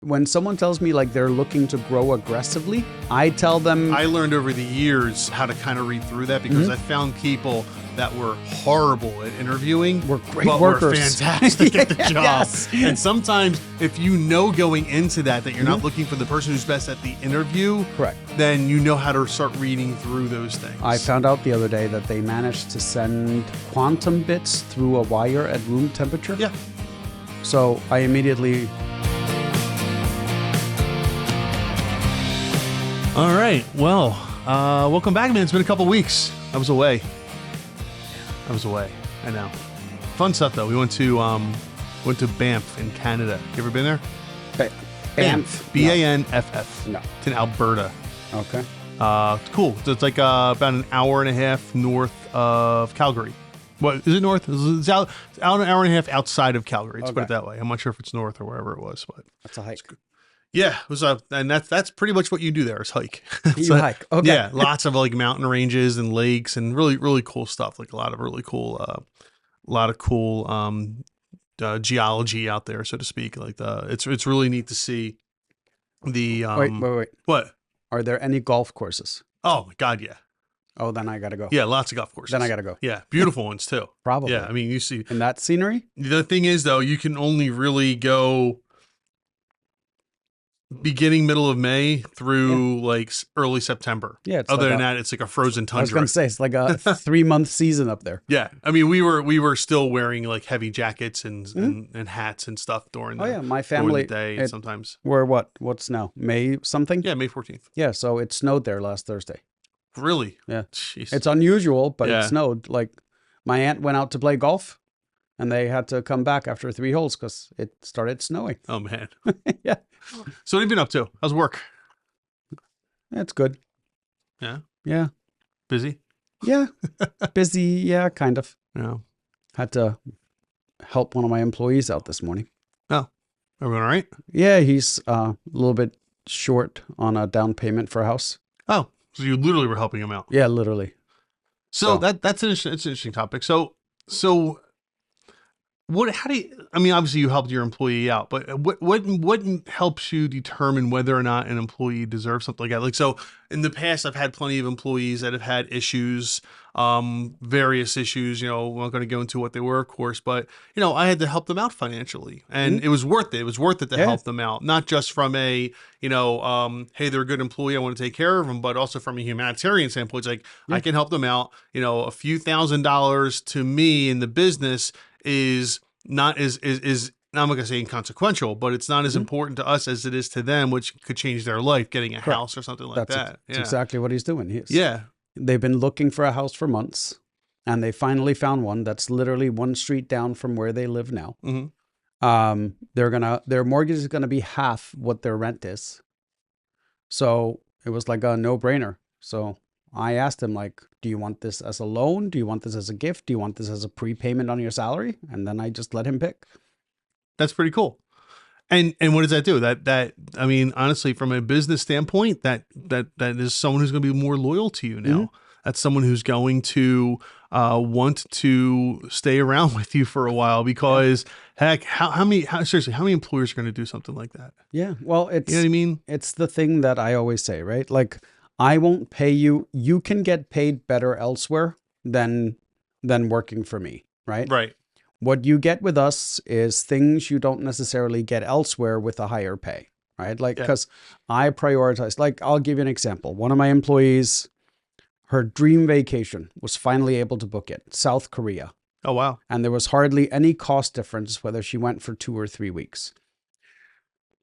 when someone tells me like they're looking to grow aggressively, I tell them. I learned over the years how to kind of read through that because I found people that were horrible at interviewing, Were great but workers. were fantastic at the job. Yes. And sometimes if you know going into that you're not looking for the person who's best at the interview, Correct. then you know how to start reading through those things. I found out the other day that they managed to send quantum bits through a wire at room temperature. Yeah. So I immediately. All right. Well, welcome back, man. It's been a couple weeks. I was away. I know. Fun stuff though. We went to Banff in Canada. You ever been there? Banff. Banff. No. It's in Alberta. Okay. It's cool. So it's like about an hour and a half north of Calgary. What is it north? It's out an hour and a half outside of Calgary. Let's put it that way. I'm not sure if it's north or wherever it was, but That's a hike. yeah, it was and that's pretty much what you do there is hike. You hike. Okay. Yeah, lots of like mountain ranges and lakes and really cool stuff. Like a lot of really cool, geology out there, so to speak. Like it's really neat to see the. Wait. What? Are there any golf courses? Oh my God, yeah. Oh, then I gotta go. Yeah, lots of golf courses. Then I gotta go. Yeah, beautiful ones too. Probably. Yeah, I mean, you see. And that scenery? The thing is, though, you can only really go beginning, middle of May through like early September. Yeah. It's Other like than that, it's like a frozen I was tundra. gonna say it's like a 3-month season up there. Yeah, I mean, we were still wearing like heavy jackets and hats and stuff during the, Oh yeah, my during family. the day sometimes. We're what's now? May something? Yeah, May 14th. Yeah, so it snowed there last Thursday. Really? Yeah. Jeez. It's unusual, but Yeah. it snowed. Like my aunt went out to play golf and they had to come back after 3 holes because it started snowing. Oh man. Yeah. So what have you been up to? How's work? That's good. Yeah. Yeah. Busy? Yeah. Busy. Yeah, kind of. Yeah. Had to help one of my employees out this morning. Oh, everyone all right? Yeah, he's a little bit short on a down payment for a house. Oh, so you literally were helping him out. Yeah, literally. So that's it's an interesting topic. So how do you, I mean, obviously you helped your employee out, but what helps you determine whether or not an employee deserves something like that? Like, so in the past, I've had plenty of employees that have had issues, various issues, I'm not going to go into what they were, of course, but I had to help them out financially and it was worth it. It was worth it to help them out, not just from a, hey, they're a good employee, I want to take care of them, but also from a humanitarian standpoint. It's like, I can help them out, a few $1,000s to me in the business is not I'm not going to say inconsequential, but it's not as important to us as it is to them, which could change their life, getting a house or something like that. That's exactly what he's doing. Yeah. They've been looking for a house for months, and they finally found one that's literally one street down from where they live now. Mm-hmm. Their mortgage is gonna be half what their rent is. So it was like a no-brainer. So I asked him, like, do you want this as a loan? Do you want this as a gift? Do you want this as a prepayment on your salary? And then I just let him pick. That's pretty cool. And what does that do? That I mean, honestly, from a business standpoint, that is someone who's going to be more loyal to you now. Mm-hmm. That's someone who's going to want to stay around with you for a while because heck, how many employers are going to do something like that? Yeah. Well, it's, you know what I mean? It's the thing that I always say, right? Like, I won't pay you. You can get paid better elsewhere than working for me, right? Right. What you get with us is things you don't necessarily get elsewhere with a higher pay, right? Like, because I prioritize, like, I'll give you an example. One of my employees, her dream vacation was finally able to book it, South Korea. Oh, wow. And there was hardly any cost difference whether she went for 2 or 3 weeks.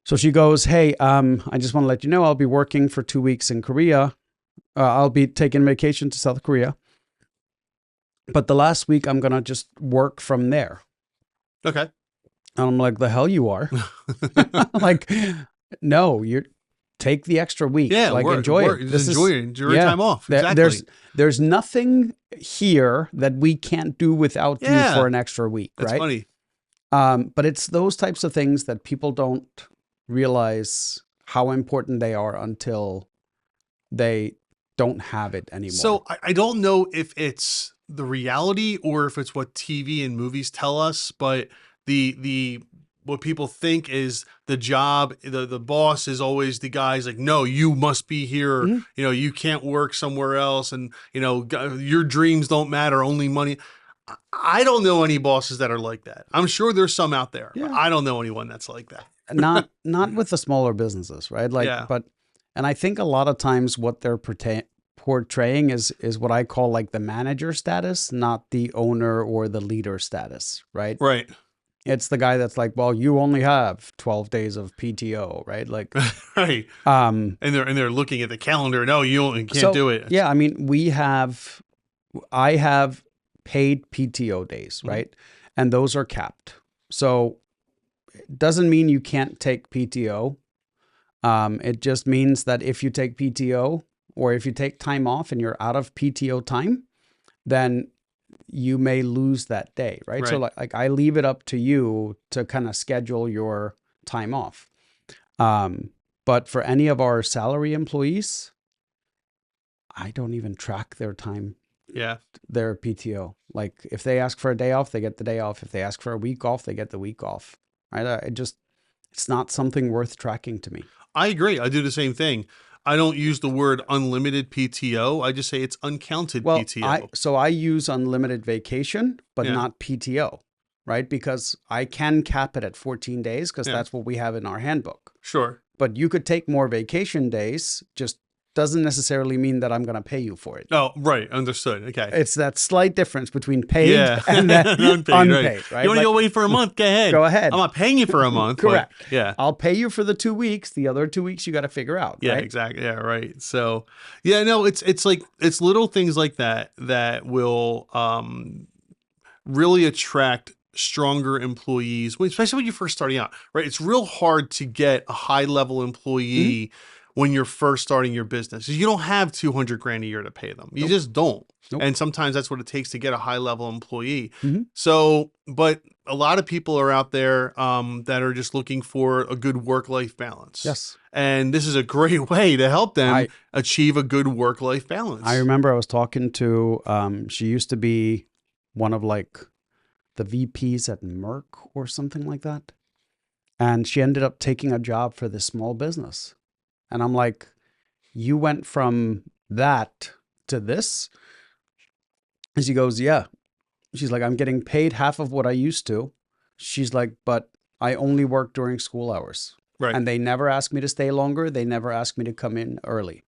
So she goes, hey, I just want to let you know I'll be working for 2 weeks in Korea. I'll be taking vacation to South Korea. But the last week, I'm going to just work from there. Okay. And I'm like, the hell you are. Like, no, you take the extra week. Yeah, like, enjoy it. Enjoy your time off. Exactly. There's nothing here that we can't do without you for an extra week, That's right? Funny. But it's those types of things that people don't realize how important they are until they don't have it anymore. So I don't know if it's the reality or if it's what TV and movies tell us, but the what people think is the job, the boss is always the guy's like, no, you must be here. Mhm. You know, you can't work somewhere else. And, you know, your dreams don't matter, only money. I don't know any bosses that are like that. I'm sure there's some out there, but Yeah. I don't know anyone that's like that. Not with the smaller businesses, right? Like, Yeah. and I think a lot of times what they're portraying is what I call like the manager status, not the owner or the leader status, right? Right. It's the guy that's like, well, you only have 12 days of PTO, right? Like, Right. And they're looking at the calendar. No, you can't do it. Yeah, I mean, I have paid PTO days, right? And those are capped. So it doesn't mean you can't take PTO. It just means that if you take PTO or if you take time off and you're out of PTO time, then you may lose that day, right? So like I leave it up to you to kind of schedule your time off. But for any of our salary employees, I don't even track their time. Yeah. Their PTO. Like if they ask for a day off, they get the day off. If they ask for a week off, they get the week off. Right? It's not something worth tracking to me. I agree. I do the same thing. I don't use the word unlimited PTO. I just say it's uncounted PTO. So I use unlimited vacation, but Yeah. not PTO, right? Because I can cap it at 14 days because that's what we have in our handbook. Sure. But you could take more vacation days, just doesn't necessarily mean that I'm going to pay you for it. Oh, right. Understood. Okay. It's that slight difference between paid and then unpaid, right? You want to go away for a month? Go ahead. Go ahead. I'm not paying you for a month. Correct. But yeah. I'll pay you for the 2 weeks. The other 2 weeks you got to figure out. Yeah, right? exactly. Yeah, right. So, yeah, no, it's like it's little things like that that will really attract stronger employees, especially when you're first starting out, right? It's real hard to get a high level employee when you're first starting your business. You don't have 200 grand a year to pay them. You just don't. Nope. And sometimes that's what it takes to get a high level employee. Mhm. So, but a lot of people are out there that are just looking for a good work-life balance. Yes. And this is a great way to help them achieve a good work-life balance. I remember I was talking to, she used to be one of like the VPs at Merck or something like that. And she ended up taking a job for this small business. And I'm like, you went from that to this? And she goes, yeah. She's like, I'm getting paid half of what I used to. She's like, but I only work during school hours. Right. And they never ask me to stay longer. They never ask me to come in early.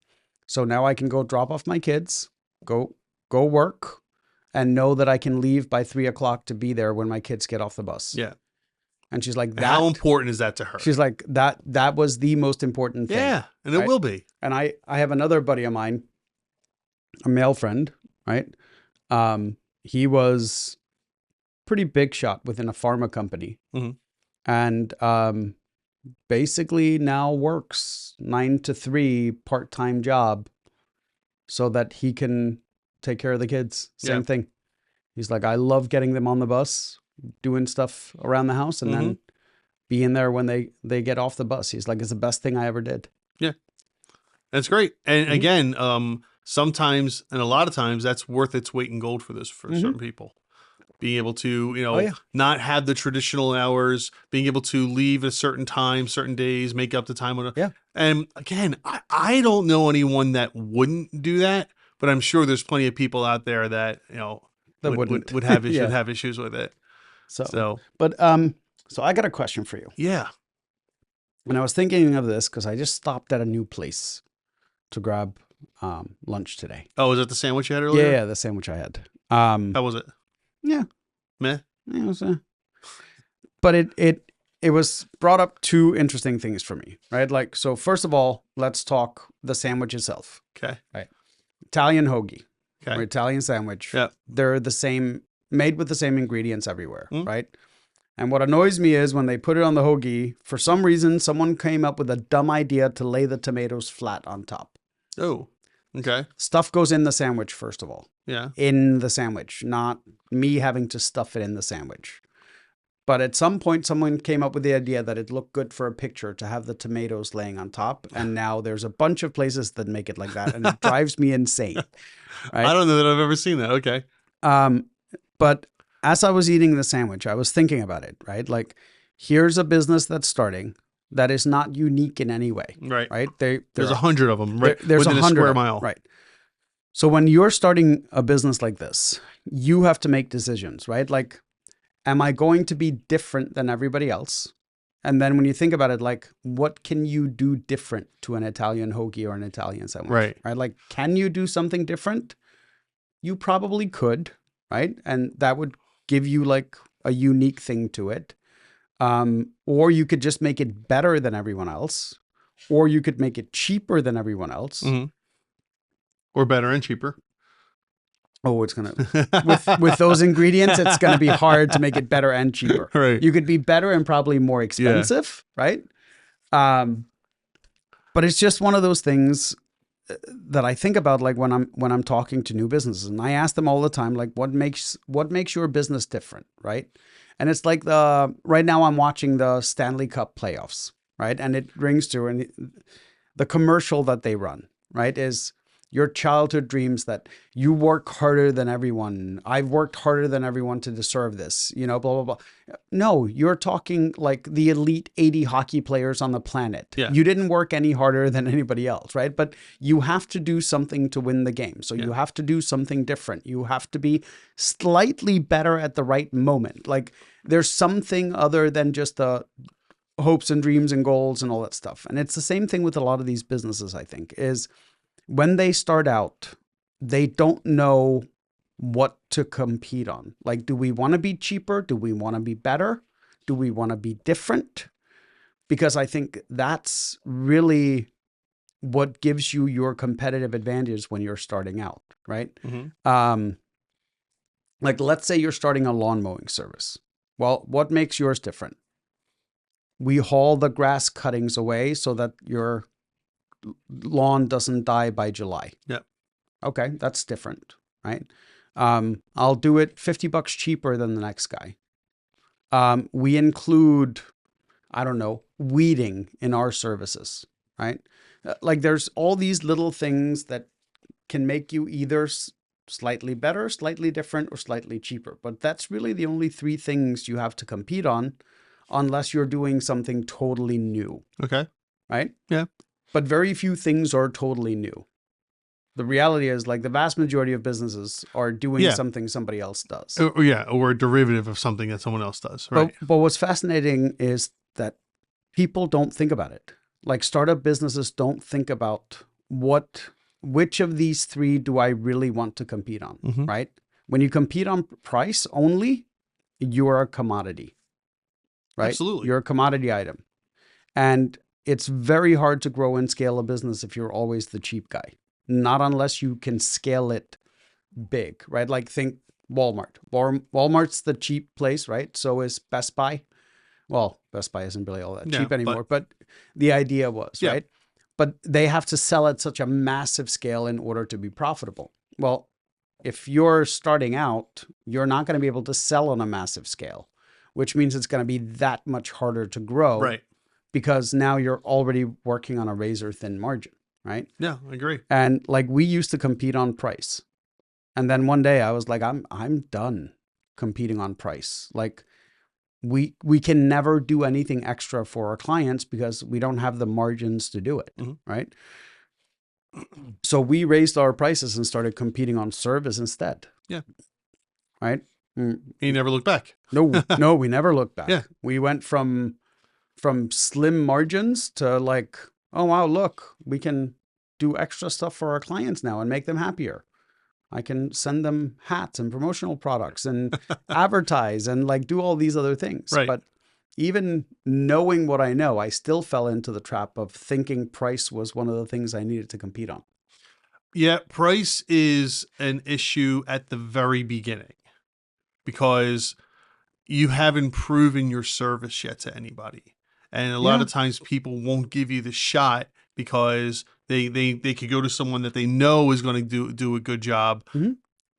So now I can go drop off my kids, go work, and know that I can leave by 3 o'clock to be there when my kids get off the bus. Yeah. And she's like, how important is that to her? She's like, that was the most important thing. Yeah, and it will be. And I have another buddy of mine, a male friend, right? He was pretty big shot within a pharma company. Mhm. And basically now works 9 to 3 part-time job so that he can take care of the kids. Same thing. He's like, I love getting them on the bus, doing stuff around the house, and then being there when they get off the bus. He's like, it's the best thing I ever did. Yeah. That's great. And again, sometimes, and a lot of times, that's worth its weight in gold for certain people. Being able to, not have the traditional hours, being able to leave at a certain time, certain days, make up the time. And again, I don't know anyone that wouldn't do that, but I'm sure there's plenty of people out there that, That would have issues, have issues with it. So I got a question for you. Yeah. And I was thinking of this because I just stopped at a new place to grab lunch today. Oh, was that the sandwich you had earlier? Yeah, the sandwich I had. How was it? Yeah. Meh? It was, but it was brought up 2 interesting things for me, right? Like, so first of all, let's talk the sandwich itself. Okay. Right. Italian hoagie. Okay. Or Italian sandwich. Yeah. They're the same, made with the same ingredients everywhere, right? And what annoys me is when they put it on the hoagie, for some reason, someone came up with a dumb idea to lay the tomatoes flat on top. Oh, okay. Stuff goes in the sandwich, first of all. Yeah. In the sandwich, not me having to stuff it in the sandwich. But at some point, someone came up with the idea that it looked good for a picture to have the tomatoes laying on top. And now there's a bunch of places that make it like that. And it drives me insane. Right? I don't know that I've ever seen that. Okay. But as I was eating the sandwich, I was thinking about it, right? Like, here's a business that's starting that is not unique in any way. Right. Right. There's 100 of them, right? There's within 100 a square of them, mile. right. So when you're starting a business like this, you have to make decisions, right? Like, am I going to be different than everybody else? And then when you think about it, like, what can you do different to an Italian hoagie or an Italian sandwich? Right. Like, can you do something different? You probably could, right? And that would give you like a unique thing to it. Or you could just make it better than everyone else, or you could make it cheaper than everyone else. Mm-hmm. Or better and cheaper. Oh, it's gonna with those ingredients, it's gonna be hard to make it better and cheaper. Right. You could be better and probably more expensive, right? But it's just one of those things that I think about, like when I'm talking to new businesses, and I ask them all the time, like, what makes your business different, right? And it's like right now I'm watching the Stanley Cup playoffs, right? And it rings through, and the commercial that they run, right, is your childhood dreams that you work harder than everyone. I've worked harder than everyone to deserve this, blah, blah, blah. No, you're talking like the elite 80 hockey players on the planet. Yeah. You didn't work any harder than anybody else, right? But you have to do something to win the game. So you have to do something different. You have to be slightly better at the right moment. Like there's something other than just the hopes and dreams and goals and all that stuff. And it's the same thing with a lot of these businesses, I think, is when they start out, they don't know what to compete on. Like, do we want to be cheaper? Do we want to be better? Do we want to be different? Because I think that's really what gives you your competitive advantage when you're starting out, right? Mm-hmm. Like, let's say you're starting a lawn mowing service. Well, what makes yours different? We haul the grass cuttings away so that your lawn doesn't die by July. Yep. Okay, that's different, right? I'll do it $50 cheaper than the next guy. We include, I don't know, weeding in our services, right? Like there's all these little things that can make you either slightly better, slightly different, or slightly cheaper. But that's really the only three things you have to compete on, unless you're doing something totally new. Okay. Right? Yeah. But very few things are totally new. The reality is, like, the vast majority of businesses are doing something somebody else does. Or a derivative of something that someone else does. Right. But what's fascinating is that people don't think about it. Like startup businesses don't think about which of these three do I really want to compete on, Mm-hmm. right? When you compete on price only, you're a commodity, right? Absolutely. You're a commodity item. And it's very hard to grow and scale a business if you're always the cheap guy. Not unless you can scale it big, right? Like think Walmart. Walmart's the cheap place, right? So is Best Buy. Well, Best Buy isn't really all that cheap anymore, but the idea was, right? But they have to sell at such a massive scale in order to be profitable. Well, if you're starting out, you're not going to be able to sell on a massive scale, which means it's going to be that much harder to grow. Right. Because now you're already working on a razor thin margin, right? Yeah, I agree. And like we used to compete on price. And then one day I was like, I'm done competing on price. Like we can never do anything extra for our clients because we don't have the margins to do it, right? So we raised our prices and started competing on service instead. Yeah. Right? And you never looked back. No, we never looked back. Yeah. We went from slim margins to like, oh, wow, look, we can do extra stuff for our clients now and make them happier. I can send them hats and promotional products and advertise and like do all these other things. Right. But even knowing what I know, I still fell into the trap of thinking price was one of the things I needed to compete on. Yeah, price is an issue at the very beginning because you haven't proven your service yet to anybody. And a lot of times people won't give you the shot because they could go to someone that they know is going to do a good job. Mm-hmm.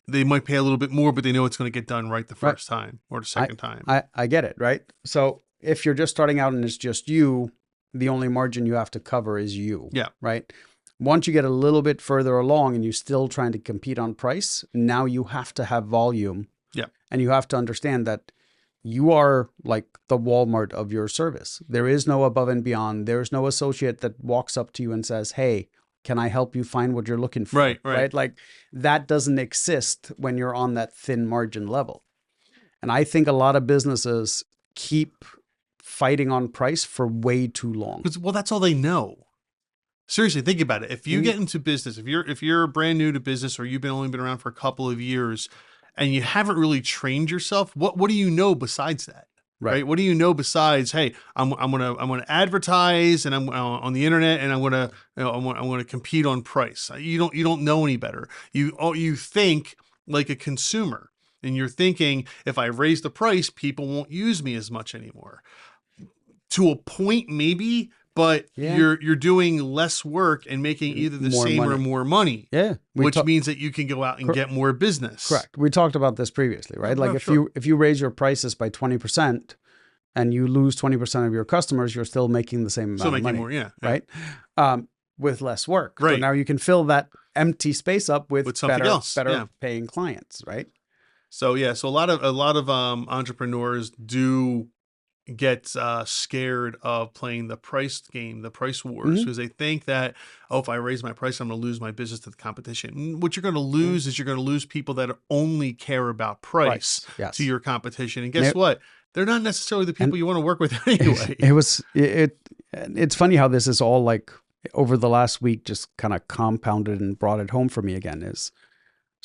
They might pay a little bit more, but they know it's going to get done right the first time or the second time. I get it, right? So if you're just starting out and it's just you, the only margin you have to cover is you. Yeah. Right? Once you get a little bit further along and you're still trying to compete on price, now you have to have volume. Yeah. And you have to understand that you are like the Walmart of your service. There is no above and beyond. There's no associate that walks up to you and says, "Hey, can I help you find what you're looking for?" Right, right. Like that doesn't exist when you're on that thin margin level. And I think a lot of businesses keep fighting on price for way too long. Well, that's all they know. Seriously, think about it. If you get into business, if you're brand new to business, or you've only been around for a couple of years, and you haven't really trained yourself, what do you know besides that? Right? What do you know besides, hey, I'm gonna advertise, and I'm on the internet, and I'm gonna compete on price. You don't know any better. You think like a consumer, and you're thinking, if I raise the price, people won't use me as much anymore. To a point, maybe. But you're doing less work and making either the More same money. or more money. Yeah. Which means that you can go out and get more business. Correct. We talked about this previously, right? Like if you raise your prices by 20% and you lose 20% of your customers, you're still making the same amount of money. More, yeah. Right? With less work. Right. So now you can fill that empty space up with something else. Better paying clients, right? So a lot of entrepreneurs do get scared of playing the price game, the price wars, because they think that, if I raise my price, I'm going to lose my business to the competition. What you're going to lose is you're going to lose people that only care about price to your competition. And guess what? They're not necessarily the people you want to work with anyway. It's funny how this is all like over the last week just kind of compounded and brought it home for me again. I was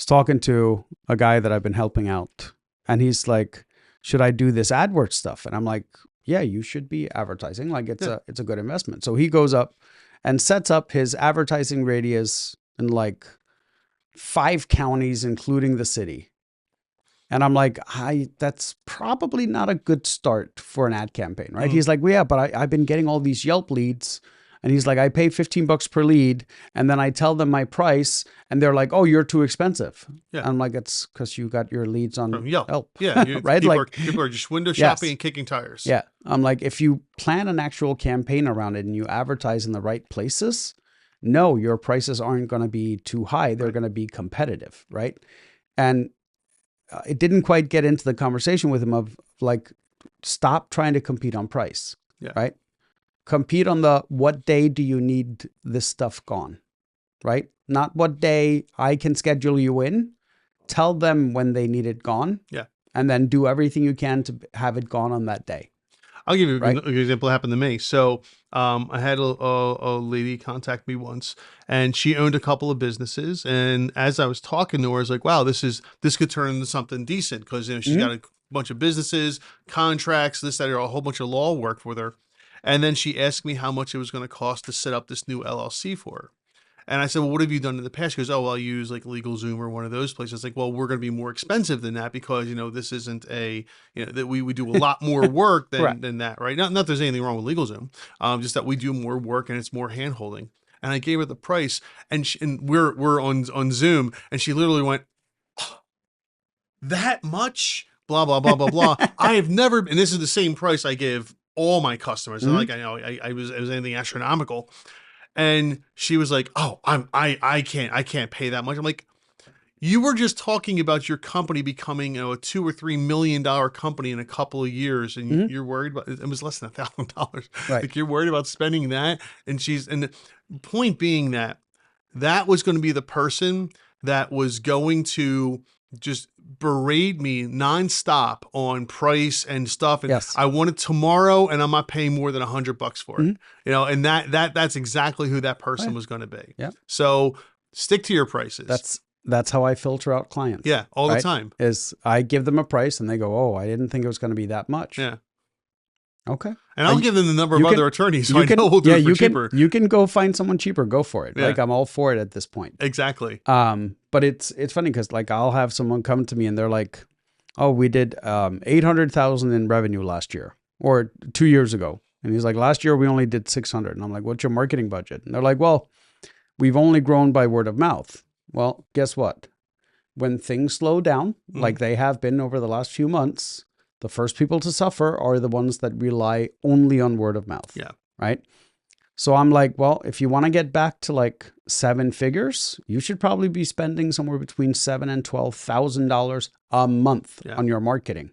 talking to a guy that I've been helping out, and he's like, should I do this AdWords stuff? And I'm like, yeah, you should be advertising. Like it's a good investment. So he goes up and sets up his advertising radius in like 5 counties, including the city. And I'm like, that's probably not a good start for an ad campaign, right? He's like, well, yeah, but I've been getting all these Yelp leads. And he's like, I pay $15 per lead, and then I tell them my price, and they're like, oh, you're too expensive. Yeah. I'm like, it's because you got your leads on Yelp. Yeah, right? People are just window shopping and kicking tires. Yeah. I'm like, if you plan an actual campaign around it and you advertise in the right places, no, your prices aren't going to be too high. They're going to be competitive, right? And it didn't quite get into the conversation with him of like, stop trying to compete on price, right? Compete on what day do you need this stuff gone, right? Not what day I can schedule you in. Tell them when they need it gone. Yeah. And then do everything you can to have it gone on that day. I'll give you an example that happened to me. So I had a lady contact me once, and she owned a couple of businesses. And as I was talking to her, I was like, wow, this could turn into something decent, because she's got a bunch of businesses, contracts, this, that, a whole bunch of law work with her. And then she asked me how much it was going to cost to set up this new LLC for her. And I said, well, what have you done in the past? She goes, oh, well, I'll use like LegalZoom or one of those places. Like, well, we're going to be more expensive than that, because, this isn't that we do a lot more work than that, right? Not that there's anything wrong with LegalZoom, just that we do more work and it's more hand holding. And I gave her the price, and we're on Zoom, and she literally went, oh, that much? Blah, blah, blah, blah, blah. I have never, and this is the same price I give all my customers. And like, it was anything astronomical. And she was like, oh, I can't pay that much. I'm like, you were just talking about your company becoming a $2 or $3 million company in a couple of years, and you're worried about it was less than $1,000. Right. Like, you're worried about spending that. And the point being that was going to be the person that was going to just berate me nonstop on price and stuff. And I want it tomorrow, and I'm not paying more than $100 for it. And that's exactly who that person was going to be. Yeah. So stick to your prices. That's how I filter out clients. Yeah. All the time is I give them a price and they go, oh, I didn't think it was going to be that much. Yeah. Okay. And I'll give them the number of other attorneys who I know will do it for cheaper. You can go find someone cheaper. Go for it. Yeah. Like, I'm all for it at this point. Exactly. But it's funny because like I'll have someone come to me and they're like, oh, we did 800,000 in revenue last year or 2 years ago. And he's like, last year we only did 600. And I'm like, what's your marketing budget? And they're like, well, we've only grown by word of mouth. Well, guess what? When things slow down, like they have been over the last few months, the first people to suffer are the ones that rely only on word of mouth. Yeah. Right. So I'm like, well, if you want to get back to like 7 figures, you should probably be spending somewhere between $7,000 and $12,000 a month on your marketing.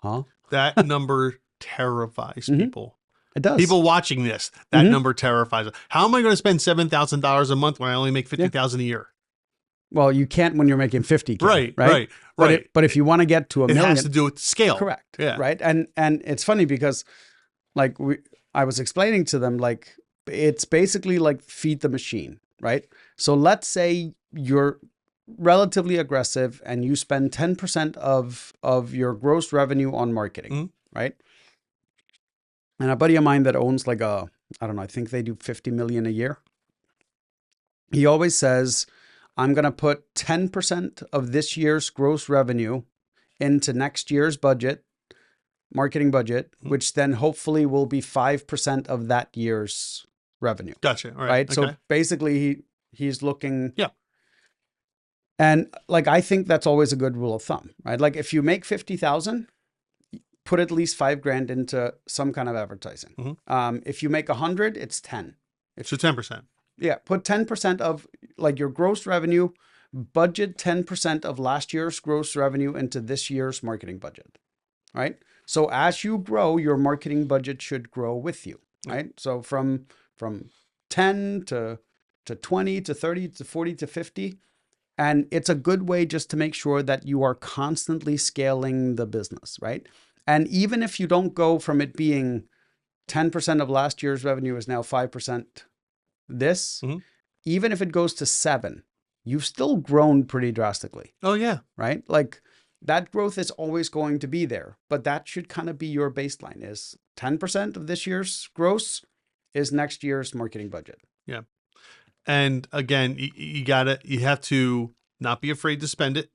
Huh? That number terrifies people. It does. People watching this, that number terrifies them. How am I going to spend $7,000 a month when I only make $50,000 a year? Well, you can't when you're making 50K, right? But if you want to get to a million, it has to do with scale. Correct. Yeah. Right. And it's funny because like I was explaining to them, like, it's basically like feed the machine, right? So let's say you're relatively aggressive and you spend 10% of your gross revenue on marketing, right? And a buddy of mine that owns like I don't know, I think they do 50 million a year. He always says, I'm going to put 10% of this year's gross revenue into next year's budget, marketing budget, which then hopefully will be 5% of that year's revenue. Gotcha. Right. Okay. So basically he's looking. Yeah. And like, I think that's always a good rule of thumb, right? Like if you make 50,000, put at least $5,000 into some kind of advertising. If you make 100, it's 10. So 10%. Yeah. Put 10% of like your gross revenue, budget 10% of last year's gross revenue into this year's marketing budget, right? So as you grow, your marketing budget should grow with you, right? So from 10 to 20 to 30 to 40 to 50. And it's a good way just to make sure that you are constantly scaling the business, right? And even if you don't go from it being 10% of last year's revenue is now 5% this, even if it goes to 7, you've still grown pretty drastically. Oh, yeah. Right? Like that growth is always going to be there, but that should kind of be your baseline is 10% of this year's gross is next year's marketing budget. Yeah. And again, you have to not be afraid to spend it.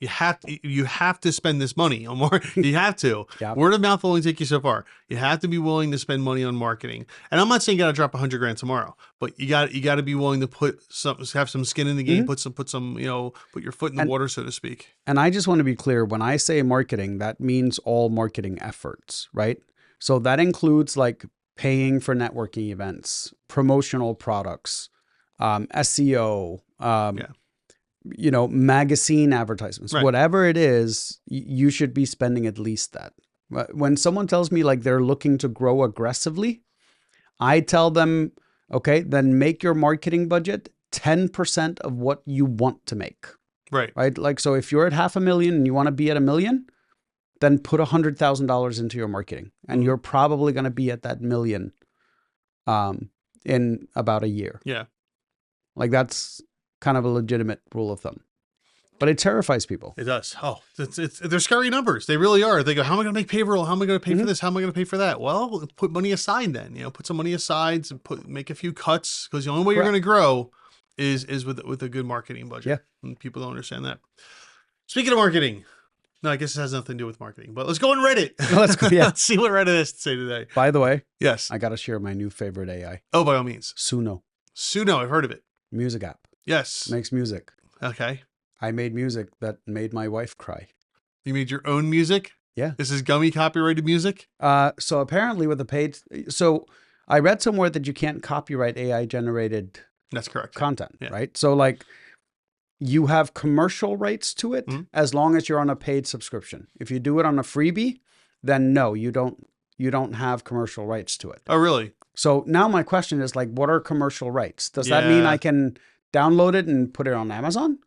You have to spend this money on more. You have to. Word of mouth will only take you so far. You have to be willing to spend money on marketing. And I'm not saying you got to drop $100,000 tomorrow, but you got to be willing to have some skin in the game, put some, put your foot in the water, so to speak. And I just want to be clear, when I say marketing, that means all marketing efforts, right? So that includes like paying for networking events, promotional products, SEO, magazine advertisements, whatever it is, you should be spending at least that. When someone tells me like they're looking to grow aggressively, I tell them, okay, then make your marketing budget 10% of what you want to make. Right. Like, so if you're at 500,000 and you want to be at 1 million, then put $100,000 into your marketing and you're probably going to be at that 1 million in about a year. Yeah. Like that's kind of a legitimate rule of thumb, but it terrifies people. It does. Oh, they're scary numbers. They really are. They go, how am I going to make payroll? How am I going to pay for this? How am I going to pay for that? Well, put money aside then, put some money aside and make a few cuts, because the only way you're going to grow is with a good marketing budget. Yeah. And people don't understand that. Speaking of marketing, no, I guess it has nothing to do with marketing, but let's go on Reddit. Let's go. Yeah. Let's see what Reddit has to say today. By the way, yes, I got to share my new favorite AI. Oh, by all means. Suno, I've heard of it. Music app. Yes. Makes music. Okay. I made music that made my wife cry. You made your own music? Yeah. This is Gummy copyrighted music? So apparently with the paid, so I read somewhere that you can't copyright AI generated That's correct. content, right? So like you have commercial rights to it as long as you're on a paid subscription. If you do it on a freebie, then no, you don't have commercial rights to it. Oh, really? So now my question is like, what are commercial rights? Does that mean I can download it and put it on Amazon?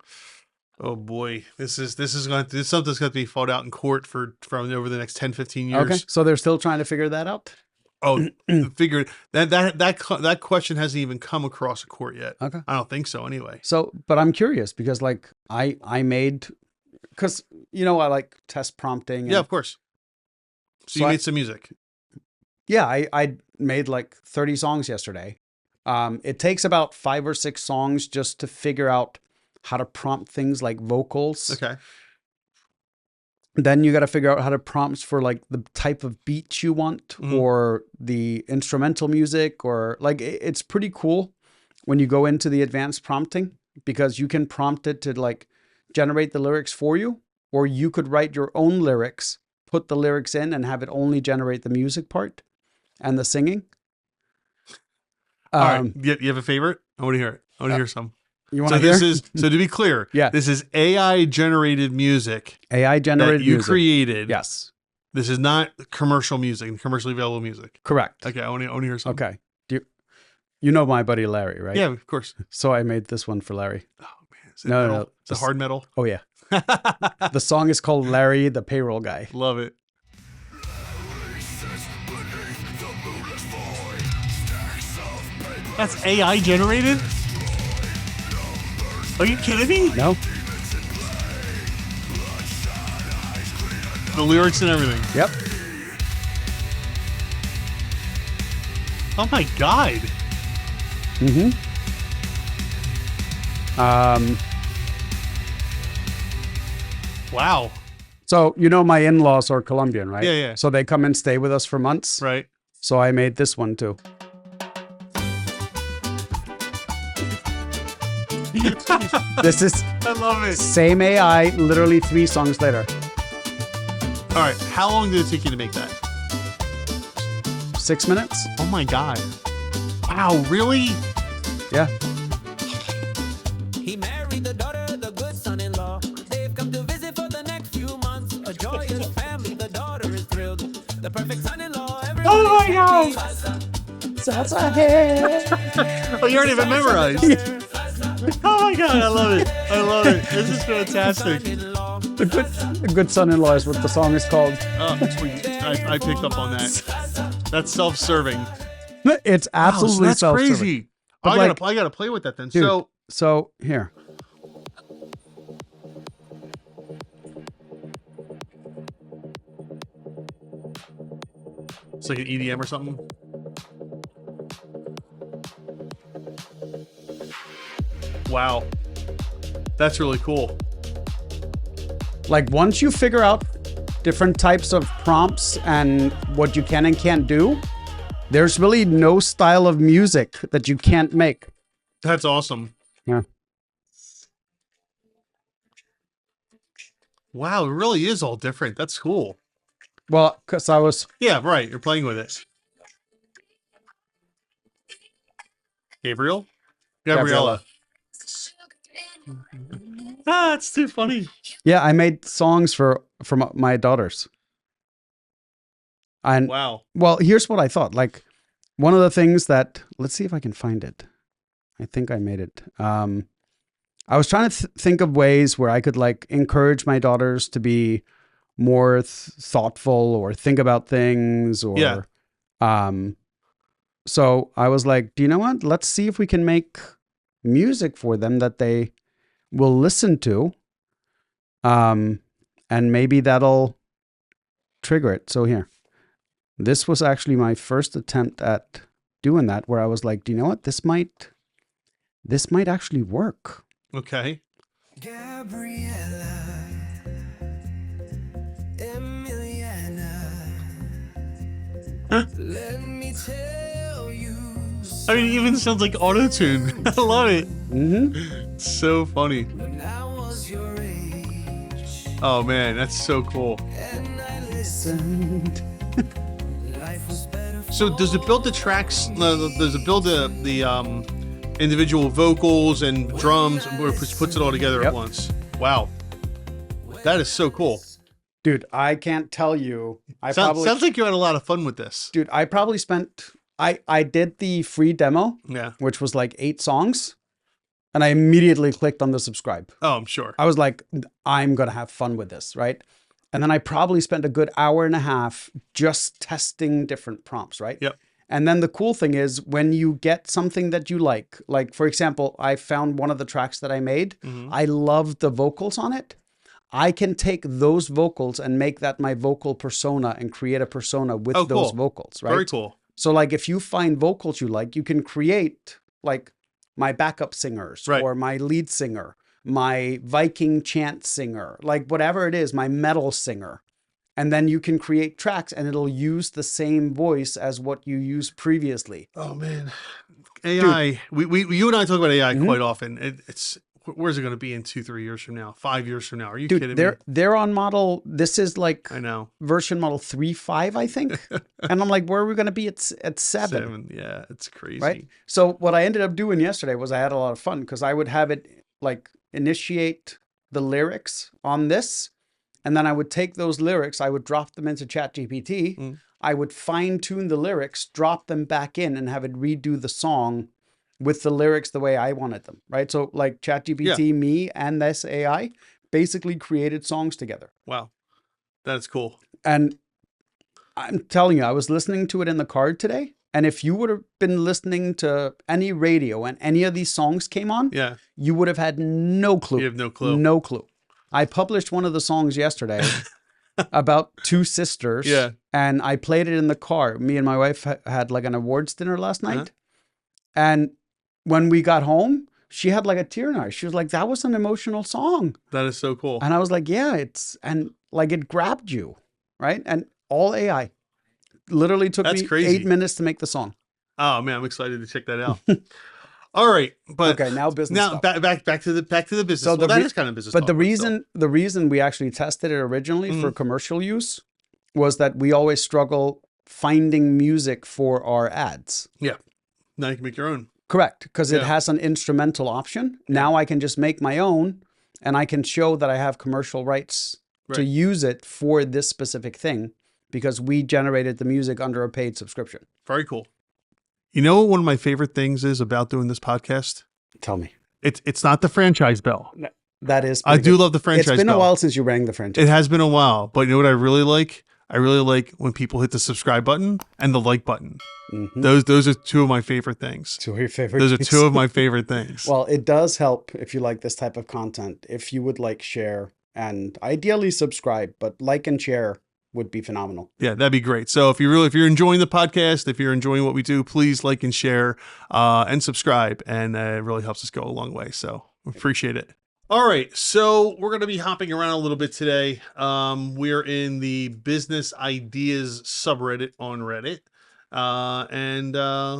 Oh boy, this is something's going to be fought out in court from over the next 10, 15 years. Okay, so they're still trying to figure that out. Oh, figured that question hasn't even come across a court yet. Okay, I don't think so anyway. So, but I'm curious because like I made, because I like test prompting. Yeah, of course. So you made some music. Yeah, I made like 30 songs yesterday. It takes about 5 or 6 songs just to figure out how to prompt things like vocals. Okay. Then you got to figure out how to prompt for like the type of beats you want or the instrumental music, or like it's pretty cool when you go into the advanced prompting, because you can prompt it to like generate the lyrics for you, or you could write your own lyrics, put the lyrics in and have it only generate the music part and the singing. All right. You have a favorite? I want to hear it. I want to hear some. You want to hear? So to be clear, this is AI generated music. AI generated that you music. created. Yes. This is not commercial music, commercially available music. Correct. Okay, I want to hear something. Okay. You know my buddy Larry, right? Yeah, of course. So I made this one for Larry. Oh man, is it No, metal? no. It's a hard metal. Oh yeah. The song is called Larry the Payroll Guy. Love it. That's AI generated? Are you kidding me? No? The lyrics and everything. Yep. Oh my god. Mm-hmm. Wow. So you know my in-laws are Colombian, right? Yeah, yeah. So they come and stay with us for months. Right. So I made this one too. This is I love it. same AI, literally 3 songs later. All right. How long did it take you to make that? 6 minutes? Oh my god. Wow, really? Yeah. He married the daughter of the good son-in-law. They've come to visit for the next few months. A joyous family, the daughter is thrilled. The perfect son-in-law. Oh my god. Oh, you already have it memorized. Oh my god, I love it. I love it. This is fantastic. The good son-in-law is what the song is called. Oh, sweet. I picked up on that. That's self-serving. It's Wow, absolutely so that's self-serving. crazy. But I gotta play with that then. Dude, so here. It's like an EDM or something. Wow. That's really cool. Like once you figure out different types of prompts and what you can and can't do, there's really no style of music that you can't make. That's awesome. Yeah. Wow, it really is all different. That's cool. Well, because I was Yeah, right. You're playing with it. Gabriella. Ah, it's too funny. yeah, I made songs for my daughters. And Wow. well, here's what I thought. Like one of the things that let's see if I can find it. I think I made it. I was trying to think of ways where I could like encourage my daughters to be more thoughtful or think about things or Yeah. So I was like, do you know what? Let's see if we can make music for them that they will listen to. And maybe that'll trigger it. So here. This was actually my first attempt at doing that where I was like, do you know what? This might actually work. Okay. Gabriella, Emiliana, let me tell you. I mean, it even sounds like auto-tune. I love it. Mm-hmm. It's so funny. When I was your age, Oh man, that's so cool. and I listened, life was better. So does it build the tracks? Does it build the individual vocals and drums, or puts it all together at Yep. once? Wow, that is so cool. Dude, I can't tell you. Sounds like you had a lot of fun with this. Dude, I probably spent I did the free demo, Yeah. which was like 8 songs, and I immediately clicked on the subscribe. Oh, I'm sure. I was like, I'm gonna have fun with this, right? And then I probably spent a good hour and a half just testing different prompts, right? Yep. And then the cool thing is when you get something that you like for example, I found one of the tracks that I made. Mhm. I loved the vocals on it. I can take those vocals and make that my vocal persona and create a persona with Oh, those cool. vocals, right? Very cool. So like if you find vocals you like, you can create like my backup singers Right. or my lead singer, my Viking chant singer, like whatever it is, my metal singer. And then you can create tracks and it'll use the same voice as what you used previously. Oh man, AI. You and I talk about AI Mhm. quite often. It's where's it going to be in 2-3 years from now? 5 years from now? Are you Dude, kidding me? they're on model. This is like I know. version model 3.5, I think. And I'm like, where are we going to be at 7? Yeah, it's crazy. Right. So what I ended up doing yesterday was I had a lot of fun because I would have it like initiate the lyrics on this. And then I would take those lyrics, I would drop them into ChatGPT. Mm. I would fine tune the lyrics, drop them back in, and have it redo the song with the lyrics the way I wanted them, right? So like ChatGPT, me, and this AI basically created songs together. Wow. That's cool. And I'm telling you, I was listening to it in the car today. And if you would have been listening to any radio and any of these songs came on, Yeah. you would have had no clue. You have no clue. No clue. I published one of the songs yesterday about two sisters. Yeah. And I played it in the car. Me and my wife had like an awards dinner last night. Uh-huh. And when we got home, she had like a tear in her eyes. She was like, that was an emotional song. That is so cool. And I was like, yeah, and like it grabbed you, right? And all AI. Literally took That's me crazy. 8 minutes to make the song. Oh man, I'm excited to check that out. All right, but Okay, now business now stuff. back to the business. So Well, the that re- is kind of business. But the talk, reason we actually tested it originally for commercial use was that we always struggle finding music for our ads. yeah, now you can make your own. Correct, because it Yeah. has an instrumental option. Now I can just make my own, and I can show that I have commercial rights to Right. use it for this specific thing because we generated the music under a paid subscription. Very cool. You know what one of my favorite things is about doing this podcast? Tell me. It's not the franchise bell. That is I pretty do good. love the franchise It's been bell. a while since you rang the franchise. It has been a while, but you know what I really like? I really like when people hit the subscribe button and the like button. Mhm. Those are two of my favorite things. Two of your favorite Those are things. two of my favorite things. Well, it does help if you like this type of content. If you would like, share, and ideally subscribe, but like and share would be phenomenal. Yeah, that'd be great. So if you're enjoying the podcast, if you're enjoying what we do, please like and share and subscribe, and it really helps us go a long way. So appreciate it. All right, so we're going to be hopping around a little bit today. We're in the business ideas subreddit on Reddit, and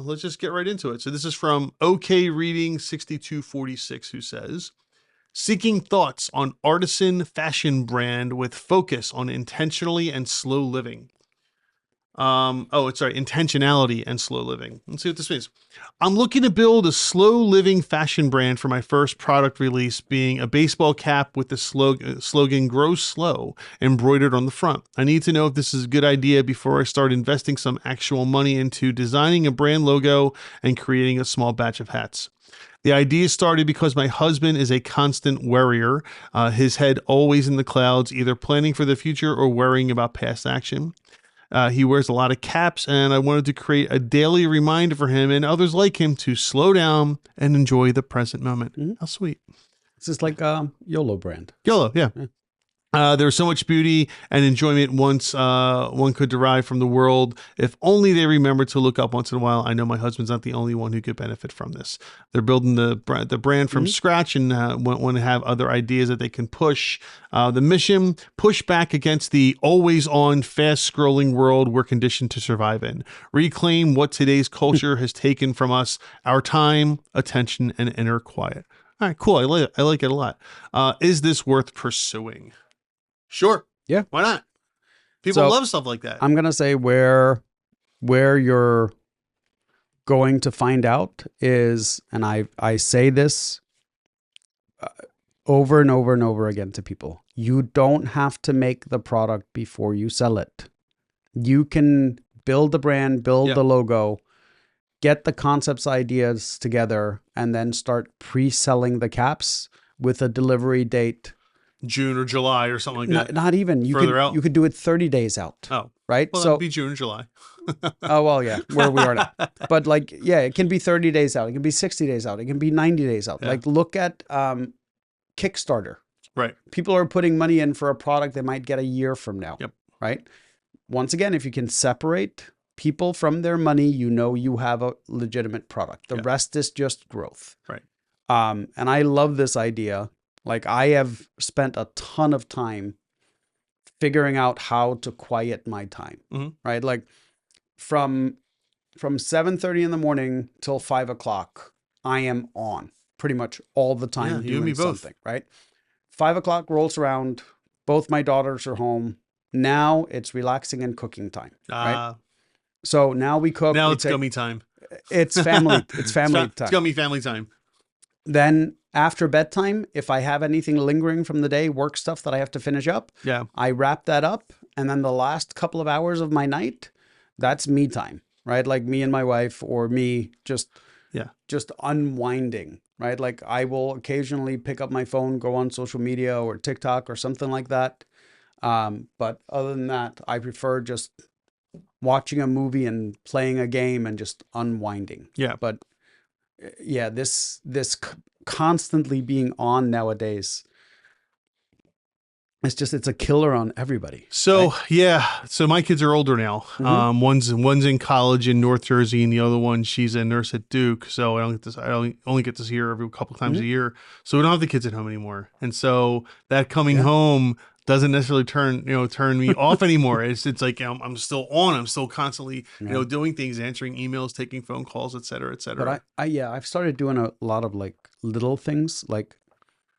let's just get right into it. So this is from OK Reading 6246, who says, seeking thoughts on artisan fashion brand with focus on intentionally and slow living. Intentionality and slow living. Let's see what this means. I'm looking to build a slow living fashion brand for my first product release, being a baseball cap with the slogan "Grow Slow" embroidered on the front. I need to know if this is a good idea before I start investing some actual money into designing a brand logo and creating a small batch of hats. The idea started because my husband is a constant worrier, his head always in the clouds, either planning for the future or worrying about past action. He wears a lot of caps, and I wanted to create a daily reminder for him and others like him to slow down and enjoy the present moment. How sweet. This is like YOLO brand. YOLO, yeah. There's so much beauty and enjoyment one could derive from the world. If only they remember to look up once in a while. I know my husband's not the only one who could benefit from this. They're building the brand from scratch and want to have other ideas that they can push. The mission, push back against the always on, fast scrolling world we're conditioned to survive in. Reclaim what today's culture has taken from us, our time, attention, and inner quiet. All right, cool. I like it a lot. Is this worth pursuing? Sure. Yeah. Why not? People So, love stuff like that. I'm gonna say where you're going to find out is, and I say this over and over and over again to people. You don't have to make the product before you sell it. You can build the brand, build the logo, get the concepts ideas together, and then start pre-selling the caps with a delivery date. June or July or something like that. Not even. Further out? You could do it 30 days out. Oh. Right? Well, so that'd be June or July. oh, well, yeah, where we are now. But like, yeah, it can be 30 days out. It can be 60 days out. It can be 90 days out. Yeah. Like, look at Kickstarter. Right. People are putting money in for a product they might get a year from now. Yep. Right? Once again, if you can separate people from their money, you know you have a legitimate product. The rest is just growth. Right. And I love this idea. Like, I have spent a ton of time figuring out how to quiet my time, right? Like from 7:30 in the morning till 5 o'clock, I am on pretty much all the time Yeah, you and doing me both. something, right? 5 o'clock rolls around. Both my daughters are home. Now it's relaxing and cooking time, right? So now we cook. Now we it's gummy time. It's family. It's family time. It's gummy family time. Then after bedtime, if I have anything lingering from the day, work stuff that I have to finish up, Yeah. I wrap that up. And then the last couple of hours of my night, that's me time, right? Like me and my wife, or me just unwinding, right? Like I will occasionally pick up my phone, go on social media or TikTok or something like that. But other than that, I prefer just watching a movie and playing a game and just unwinding. Yeah. But yeah, this constantly being on nowadays, it's a killer on everybody. So right? yeah, so my kids are older now. One's in college in North Jersey, and the other one, she's a nurse at Duke. So I only get to see her every couple times a year. So we don't have the kids at home anymore, and so that coming home doesn't necessarily turn me off anymore. It's like I'm still on. I'm still constantly doing things, answering emails, taking phone calls, et cetera, et cetera. But I've started doing a lot of like little things. Like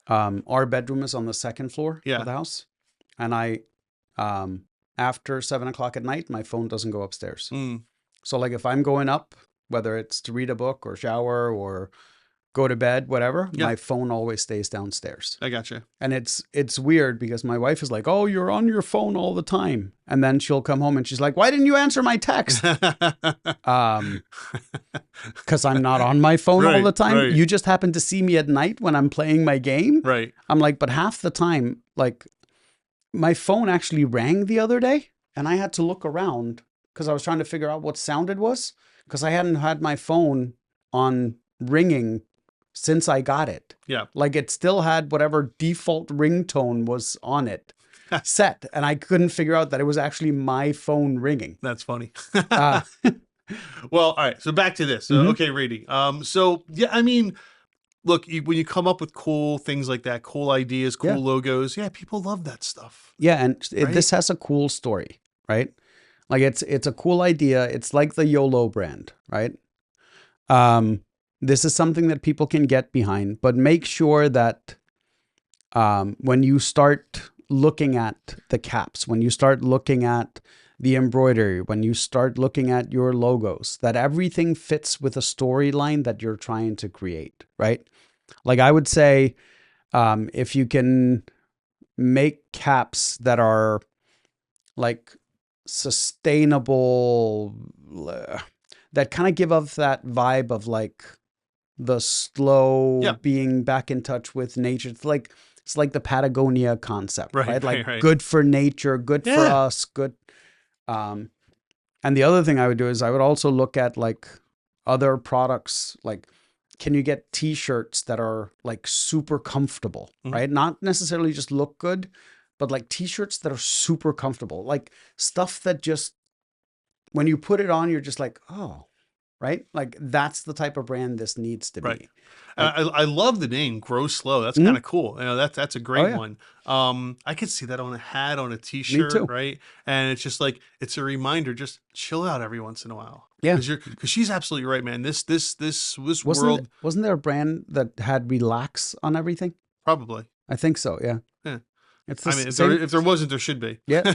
our bedroom is on the second floor of the house, and I after 7 o'clock at night, my phone doesn't go upstairs. So like if I'm going up, whether it's to read a book or shower or go to bed, whatever, my phone always stays downstairs. I gotcha. And it's weird because my wife is like, "Oh, you're on your phone all the time." And then she'll come home and she's like, "Why didn't you answer my text?" Because I'm not on my phone all the time. Right. You just happen to see me at night when I'm playing my game. Right. I'm like, but half the time, like my phone actually rang the other day and I had to look around because I was trying to figure out what sound it was because I hadn't had my phone on ringing since I got it. Yeah. Like it still had whatever default ringtone was on it set. And I couldn't figure out that it was actually my phone ringing. That's funny. Well, all right. So back to this. Okay, Rady. So yeah, I mean, look, when you come up with cool things like that, cool ideas, cool logos, people love that stuff. Yeah. And this has a cool story, right? Like it's a cool idea. It's like the YOLO brand, right? This is something that people can get behind, but make sure that when you start looking at the caps, when you start looking at the embroidery, when you start looking at your logos, that everything fits with a storyline that you're trying to create, right? Like I would say, if you can make caps that are like sustainable, that kind of give off that vibe of like the slow being back in touch with nature. It's like the Patagonia concept, right? Like good for nature, good for us, good. And the other thing I would do is I would also look at like other products. Like, can you get t-shirts that are like super comfortable, right? Not necessarily just look good, but like t-shirts that are super comfortable, like stuff that just, when you put it on, you're just like, oh, right? Like that's the type of brand this needs to be. Right. I love the name Grow Slow. That's kind of cool. That's a great one. I could see that on a hat, on a t-shirt, right? And it's just like, it's a reminder, just chill out every once in a while. Yeah. Because she's absolutely right, man. This Wasn't there a brand that had relax on everything? Probably. I think so. Yeah. Yeah. It's if there wasn't, there should be. Yeah.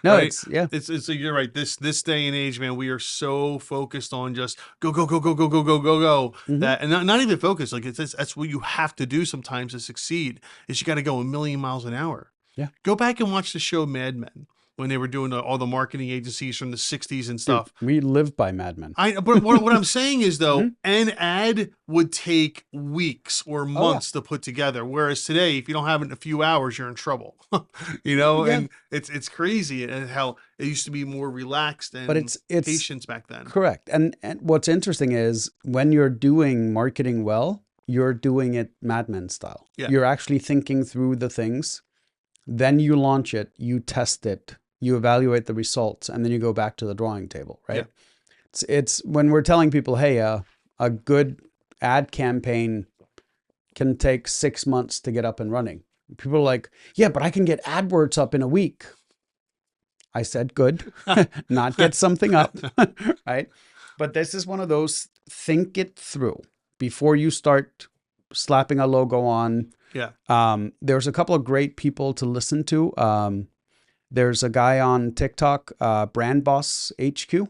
No, right? it's you're right. This day and age, man, we are so focused on just go that, and not even focused. Like that's what you have to do sometimes to succeed. Is you got to go a million miles an hour. Yeah. Go back and watch the show Mad Men when they were doing all the marketing agencies from the 60s and stuff. Dude, we live by Mad Men. But what I'm saying is though, an ad would take weeks or months to put together. Whereas today, if you don't have it in a few hours, you're in trouble, and it's crazy and how it used to be more relaxed and it's patience back then. Correct. And what's interesting is when you're doing marketing well, you're doing it Mad Men style. Yeah. You're actually thinking through the things, then you launch it, you test it, you evaluate the results, and then you go back to the drawing table, right? Yeah. It's when we're telling people, hey, a good ad campaign can take 6 months to get up and running. People are like, yeah, but I can get AdWords up in a week. I said, good, not get something up, right? But this is one of those, think it through before you start slapping a logo on. Yeah. There's a couple of great people to listen to. There's a guy on TikTok, Brand Boss HQ.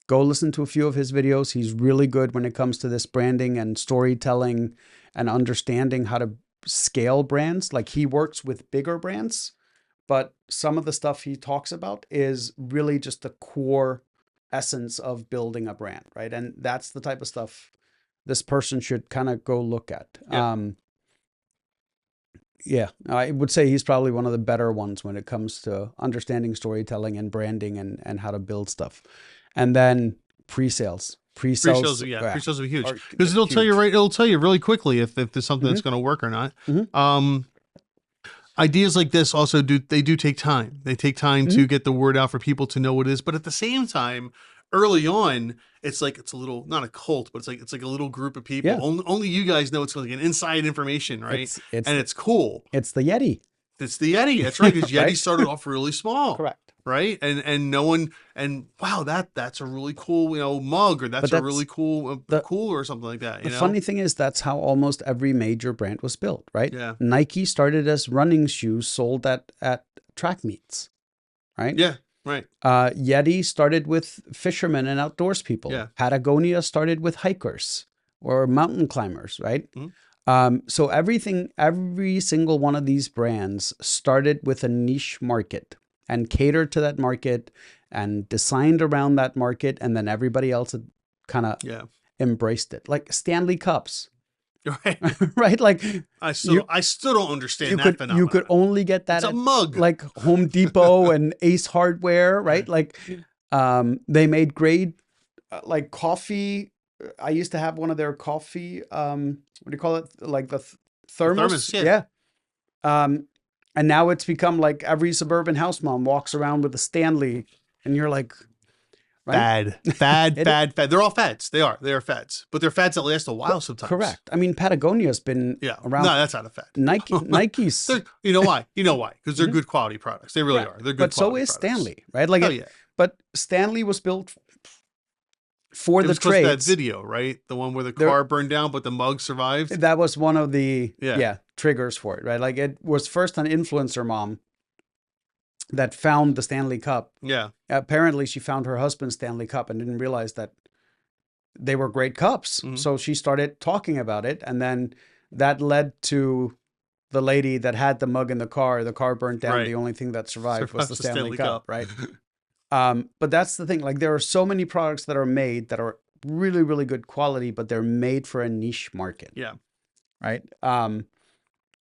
Go listen to a few of his videos. He's really good when it comes to this branding and storytelling and understanding how to scale brands. Like he works with bigger brands, but some of the stuff he talks about is really just the core essence of building a brand, right? And that's the type of stuff this person should kind of go look at. Yeah, I would say he's probably one of the better ones when it comes to understanding storytelling and branding and how to build stuff. And then pre-sales. Pre-sales are huge because it'll tell you it'll tell you really quickly if there's something that's going to work or not. Ideas like this also do take time. They take time to get the word out for people to know what it is. But at the same time, early on, it's like it's a little, not a cult, but it's like a little group of people. Yeah. Only you guys know. It's like an inside information, right? And it's cool. It's the Yeti. It's the Yeti. That's right. Because Yeti Right? started off really small. Correct. Right. And no one, and wow, that's a really cool, mug, or that's a really cool cooler or something like that. The funny thing is that's how almost every major brand was built, right? Yeah. Nike started as running shoes sold at track meets, right? Yeah. Right. Yeti started with fishermen and outdoors people. Yeah. Patagonia started with hikers or mountain climbers, right? So every single one of these brands started with a niche market and catered to that market and designed around that market. And then everybody else had kind of embraced it. Like Stanley Cups. Right. Right? Like I still don't understand that phenomenon. You could only get that it's a mug. Like Home Depot and Ace Hardware, right? Like they made great like coffee. I used to have one of their coffee, what do you call it? Like the thermos. Yeah. And now it's become like every suburban house mom walks around with a Stanley, and you're like, right? Fad. They're all fads. They are fads, but they're fads that last a while sometimes. Correct. I mean, Patagonia's been around. No, that's not a fad. Nike's. You know why? Because they're good quality products. They really are. They're good. But so is products. Stanley, right? Like, but Stanley was built for the trades. That video, right? The one where the car burned down, but the mug survived. That was one of the triggers for it, right? Like it was first an influencer mom that found the Stanley Cup. Yeah. Apparently she found her husband's Stanley Cup and didn't realize that they were great cups. So she started talking about it. And then that led to the lady that had the mug in the car. The car burnt down. Right. The only thing that survived was the Stanley Cup, right? But that's the thing. Like there are so many products that are made that are really, really good quality, but they're made for a niche market. Yeah. Right.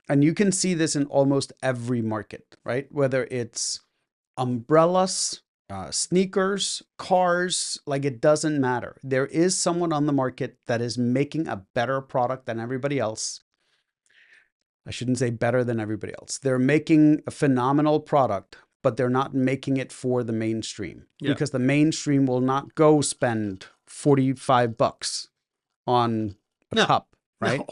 And you can see this in almost every market, right? Whether it's umbrellas, sneakers, cars, like it doesn't matter. There is someone on the market that is making a better product than everybody else. I shouldn't say better than everybody else. They're making a phenomenal product, but they're not making it for the mainstream because the mainstream will not go spend $45 on a cup, right? No.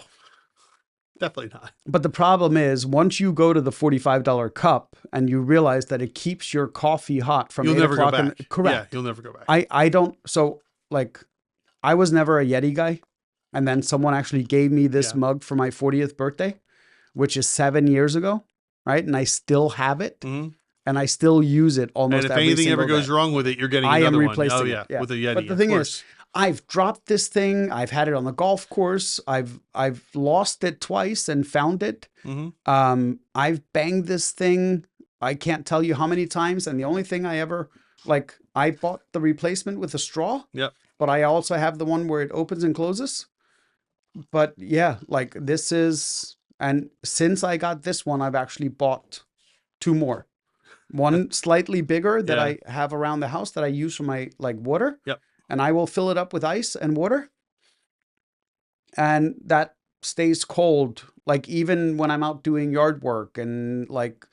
Definitely not. But the problem is once you go to the $45 cup and you realize that it keeps your coffee hot from 8 o'clock. Correct. Yeah, you'll never go back. I don't. So like I was never a Yeti guy. And then someone actually gave me this mug for my 40th birthday, which is 7 years ago. Right. And I still have it. And I still use it almost every single day. And if anything ever goes wrong with it, you're getting another one. Replacing it. With a Yeti. But the thing is, I've dropped this thing. I've had it on the golf course. I've lost it twice and found it. I've banged this thing. I can't tell you how many times. And the only thing I ever I bought the replacement with a straw. Yep. But I also have the one where it opens and closes. But yeah, like this is, and since I got this one, I've actually bought 2 more. One slightly bigger that I have around the house that I use for my water. Yep. And I will fill it up with ice and water. And that stays cold. Like even when I'm out doing yard work and like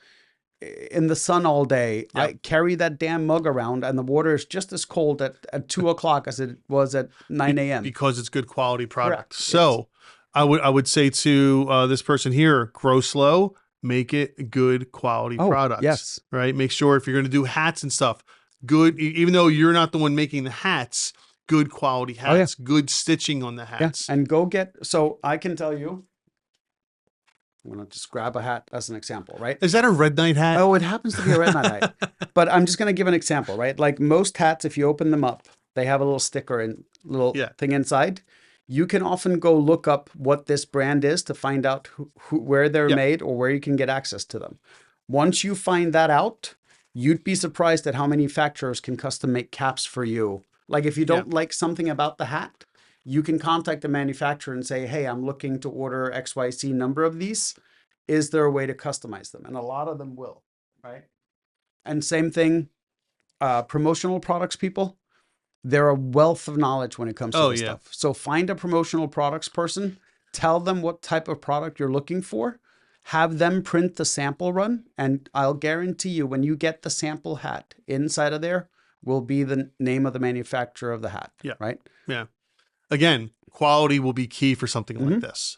in the sun all day, I carry that damn mug around and the water is just as cold at 2 o'clock as it was at 9 a.m. Because it's good quality product. Correct. So I would say to this person here, grow slow, make it good quality products. Yes. Right. Make sure if you're going to do hats and stuff, good, even though you're not the one making the hats, good quality hats, good stitching on the hats. Yeah. And go get, so I can tell you, I'm going to just grab a hat as an example, right? Is that a Red Knight hat? Oh, it happens to be a Red Knight hat. But I'm just going to give an example, right? Like most hats, if you open them up, they have a little sticker and little Yeah. thing inside. You can often go look up what this brand is to find out where they're Yeah. made or where you can get access to them. Once you find that out, you'd be surprised at how many manufacturers can custom make caps for you. Like if you don't like something about the hat, you can contact the manufacturer and say, hey, I'm looking to order XYZ number of these. Is there a way to customize them? And a lot of them will, right? And same thing, promotional products people, they're a wealth of knowledge when it comes to this stuff. So find a promotional products person, tell them what type of product you're looking for, have them print the sample run, and I'll guarantee you when you get the sample hat, inside of there will be the name of the manufacturer of the hat, right? Yeah. Again, quality will be key for something like this.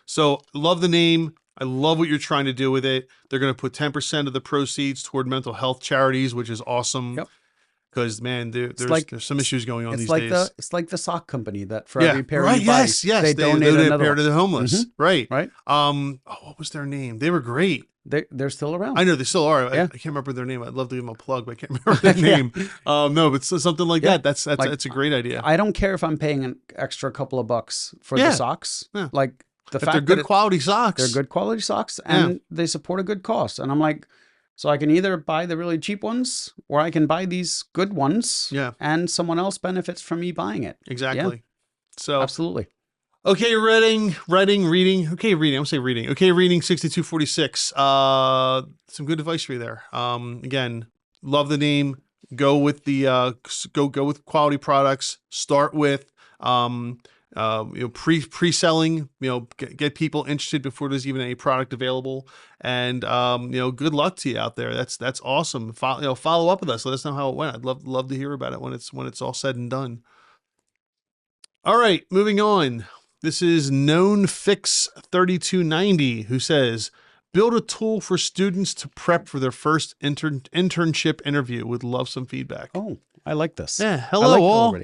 So love the name. I love what you're trying to do with it. They're going to put 10% of the proceeds toward mental health charities, which is awesome. Yep. Because man, there's some issues going on these like days. It's like the sock company that for every pair you buy, yes, they donate a another pair to the homeless. Right. Right. What was their name? They were great. They're still around. I know they still are. I can't remember their name. I'd love to give them a plug, but I can't remember their name. No, but something like that. That's a great idea. I don't care if I'm paying an extra couple of bucks for the socks. Yeah. Like the fact they're that good quality socks. They're good quality socks, and they support a good cost. And I'm like, so I can either buy the really cheap ones, or I can buy these good ones. Yeah. And someone else benefits from me buying it. Exactly. Yeah. So absolutely. Okay, reading. Okay, reading. I'm saying reading. Okay, reading 6246. Some good advice for you there. Again, love the name. Go with the go with quality products. Start with pre-selling. Get people interested before there's even any product available. And good luck to you out there. That's awesome. Follow up with us. Let us know how it went. I'd love to hear about it when it's all said and done. All right, moving on. This is Known Fix 3290 who says, build a tool for students to prep for their first internship interview. Would love some feedback. Oh, I like this. Yeah. Hello, all.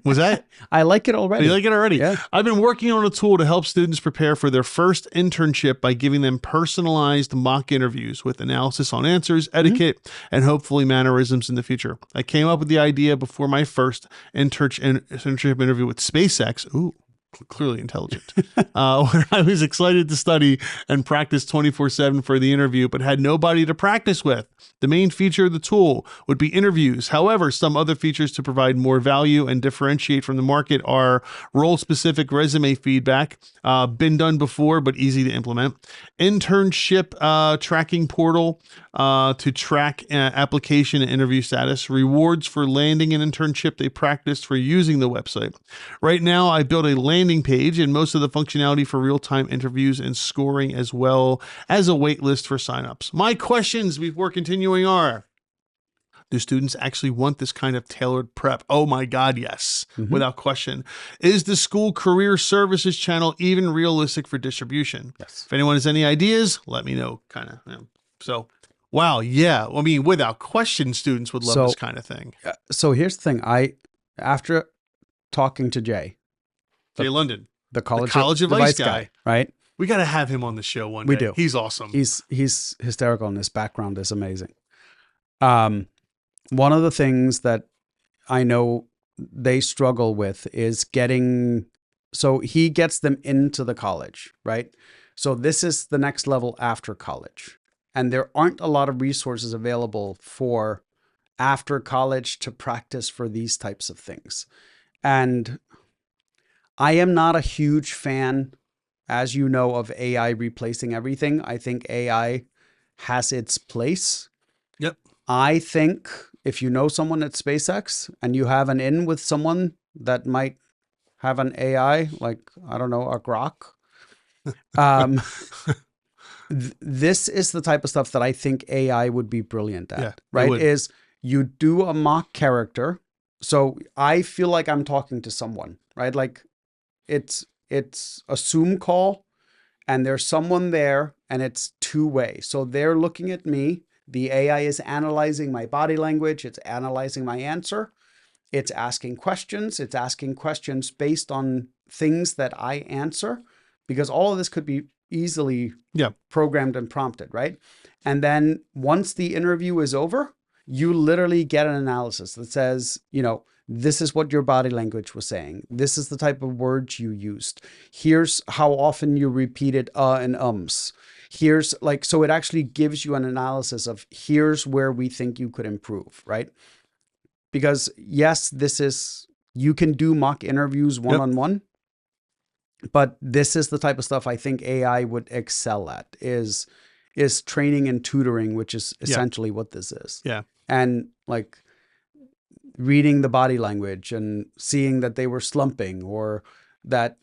Was that? I like it already. You like it already? Yeah. I've been working on a tool to help students prepare for their first internship by giving them personalized mock interviews with analysis on answers, etiquette, and hopefully mannerisms in the future. I came up with the idea before my first internship interview with SpaceX. Ooh. Clearly intelligent. Where I was excited to study and practice 24/7 for the interview, but had nobody to practice with. The main feature of the tool would be interviews. However, some other features to provide more value and differentiate from the market are role-specific resume feedback, been done before, but easy to implement. Internship tracking portal to track application and interview status. Rewards for landing an internship they practiced for using the website. Right now, I built a landing page and most of the functionality for real-time interviews and scoring, as well as a wait list for signups. My questions before continuing are, do students actually want this kind of tailored prep? Oh my God, yes, without question. Is the school career services channel even realistic for distribution? Yes. If anyone has any ideas, let me know, kind of. So, wow, yeah. I mean, without question, students would love this kind of thing. So here's the thing. After talking to Jay London, the college advice guy, right? We got to have him on the show one day. We do. He's awesome. He's hysterical, and his background is amazing. One of the things that I know they struggle with is so he gets them into the college, right? So this is the next level after college. And there aren't a lot of resources available for after college to practice for these types of things. And I am not a huge fan, as you know, of AI replacing everything. I think AI has its place. Yep. I think if you know someone at SpaceX and you have an in with someone that might have an AI, like, I don't know, a Grok, this is the type of stuff that I think AI would be brilliant at, right? Is you do a mock character. So I feel like I'm talking to someone, right? Like it's a Zoom call and there's someone there and it's two-way. So they're looking at me. The AI is analyzing my body language. It's analyzing my answer. It's asking questions. It's asking questions based on things that I answer, because all of this could be easily programmed and prompted, right? And then once the interview is over, you literally get an analysis that says, This is what your body language was saying. This is the type of words you used. Here's how often you repeated and ums. Here's like, so it actually gives you an analysis of here's where we think you could improve, right? Because yes, you can do mock interviews one-on-one, but this is the type of stuff I think AI would excel at is training and tutoring, which is essentially what this is. Yeah. And like reading the body language and seeing that they were slumping or that,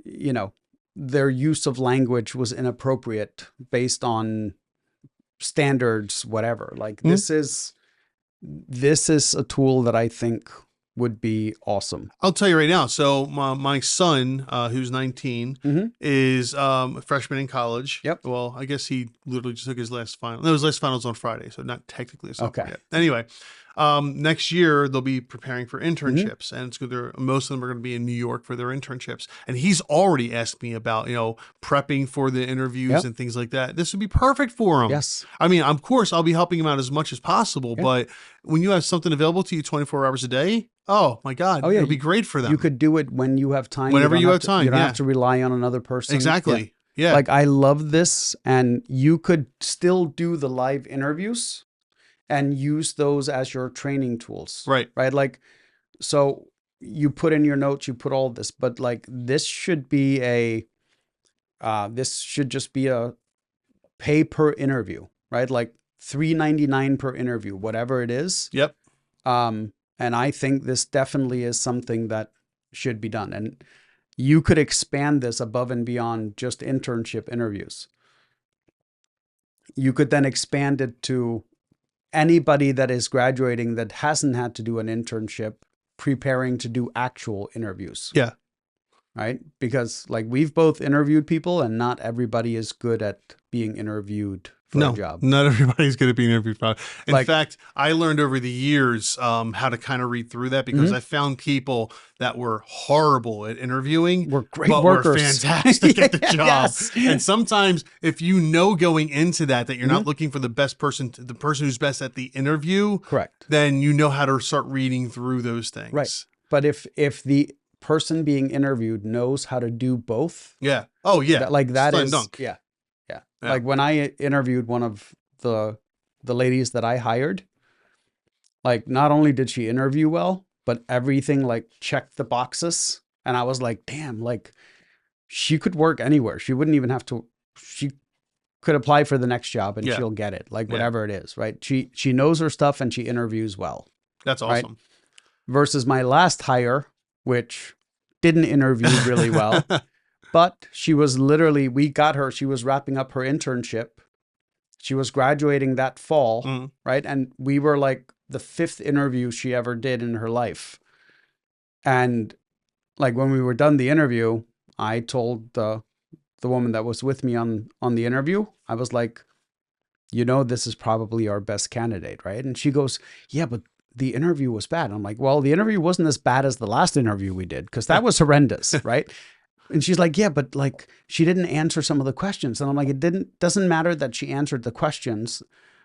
you know, their use of language was inappropriate based on standards, whatever. Like this is a tool that I think would be awesome. I'll tell you right now. So my son, who's 19, is a freshman in college. Yep. Well, I guess he literally just took his last final. No, his last final's on Friday, so not technically a sophomore yet. Anyway, next year they'll be preparing for internships, and most of them are going to be in New York for their internships. And he's already asked me about, you know, prepping for the interviews and things like that. This would be perfect for him. Yes. I mean, of course, I'll be helping him out as much as possible, but when you have something available to you 24 hours a day, oh my God, it'll be great for them. You could do it when you have time. Whenever you have time. You don't have to rely on another person. Exactly. Yeah. Like I love this, and you could still do the live interviews and use those as your training tools. Right. Right. Like, so you put in your notes, you put all this, but like this should just be a pay per interview, right? Like $3.99 per interview, whatever it is. Yep. And I think this definitely is something that should be done. And you could expand this above and beyond just internship interviews. You could then expand it to anybody that is graduating that hasn't had to do an internship, preparing to do actual interviews. Yeah. Right? Because like we've both interviewed people and not everybody is good at being interviewed for a job. Not everybody's going to be interviewed for. In Like, fact, I learned over the years how to kind of read through that because I found people that were horrible at interviewing Were great but workers. were fantastic at the job. Yes. And sometimes if you know going into that you're not looking for the best person, the person who's best at the interview, correct. then you know how to start reading through those things. Right. But if the person being interviewed knows how to do both, Yeah. Oh, yeah. that Slam is, dunk. yeah. Yeah. Like when I interviewed one of the ladies that I hired, like not only did she interview well, but everything like checked the boxes. And I was like, damn, like she could work anywhere. She wouldn't even have to, she could apply for the next job and she'll get it, like whatever it is, right? She knows her stuff and she interviews well. That's awesome. Right? Versus my last hire, which didn't interview really well. But she was literally, we got her, she was wrapping up her internship. She was graduating that fall, right? And we were like the 5th interview she ever did in her life. And like when we were done the interview, I told the woman that was with me on the interview, I was like, you know, this is probably our best candidate, right? And she goes, yeah, but the interview was bad. I'm like, well, the interview wasn't as bad as the last interview we did because that was horrendous, right? And she's like, yeah, but like she didn't answer some of the questions. And I'm like, doesn't matter that she answered the questions.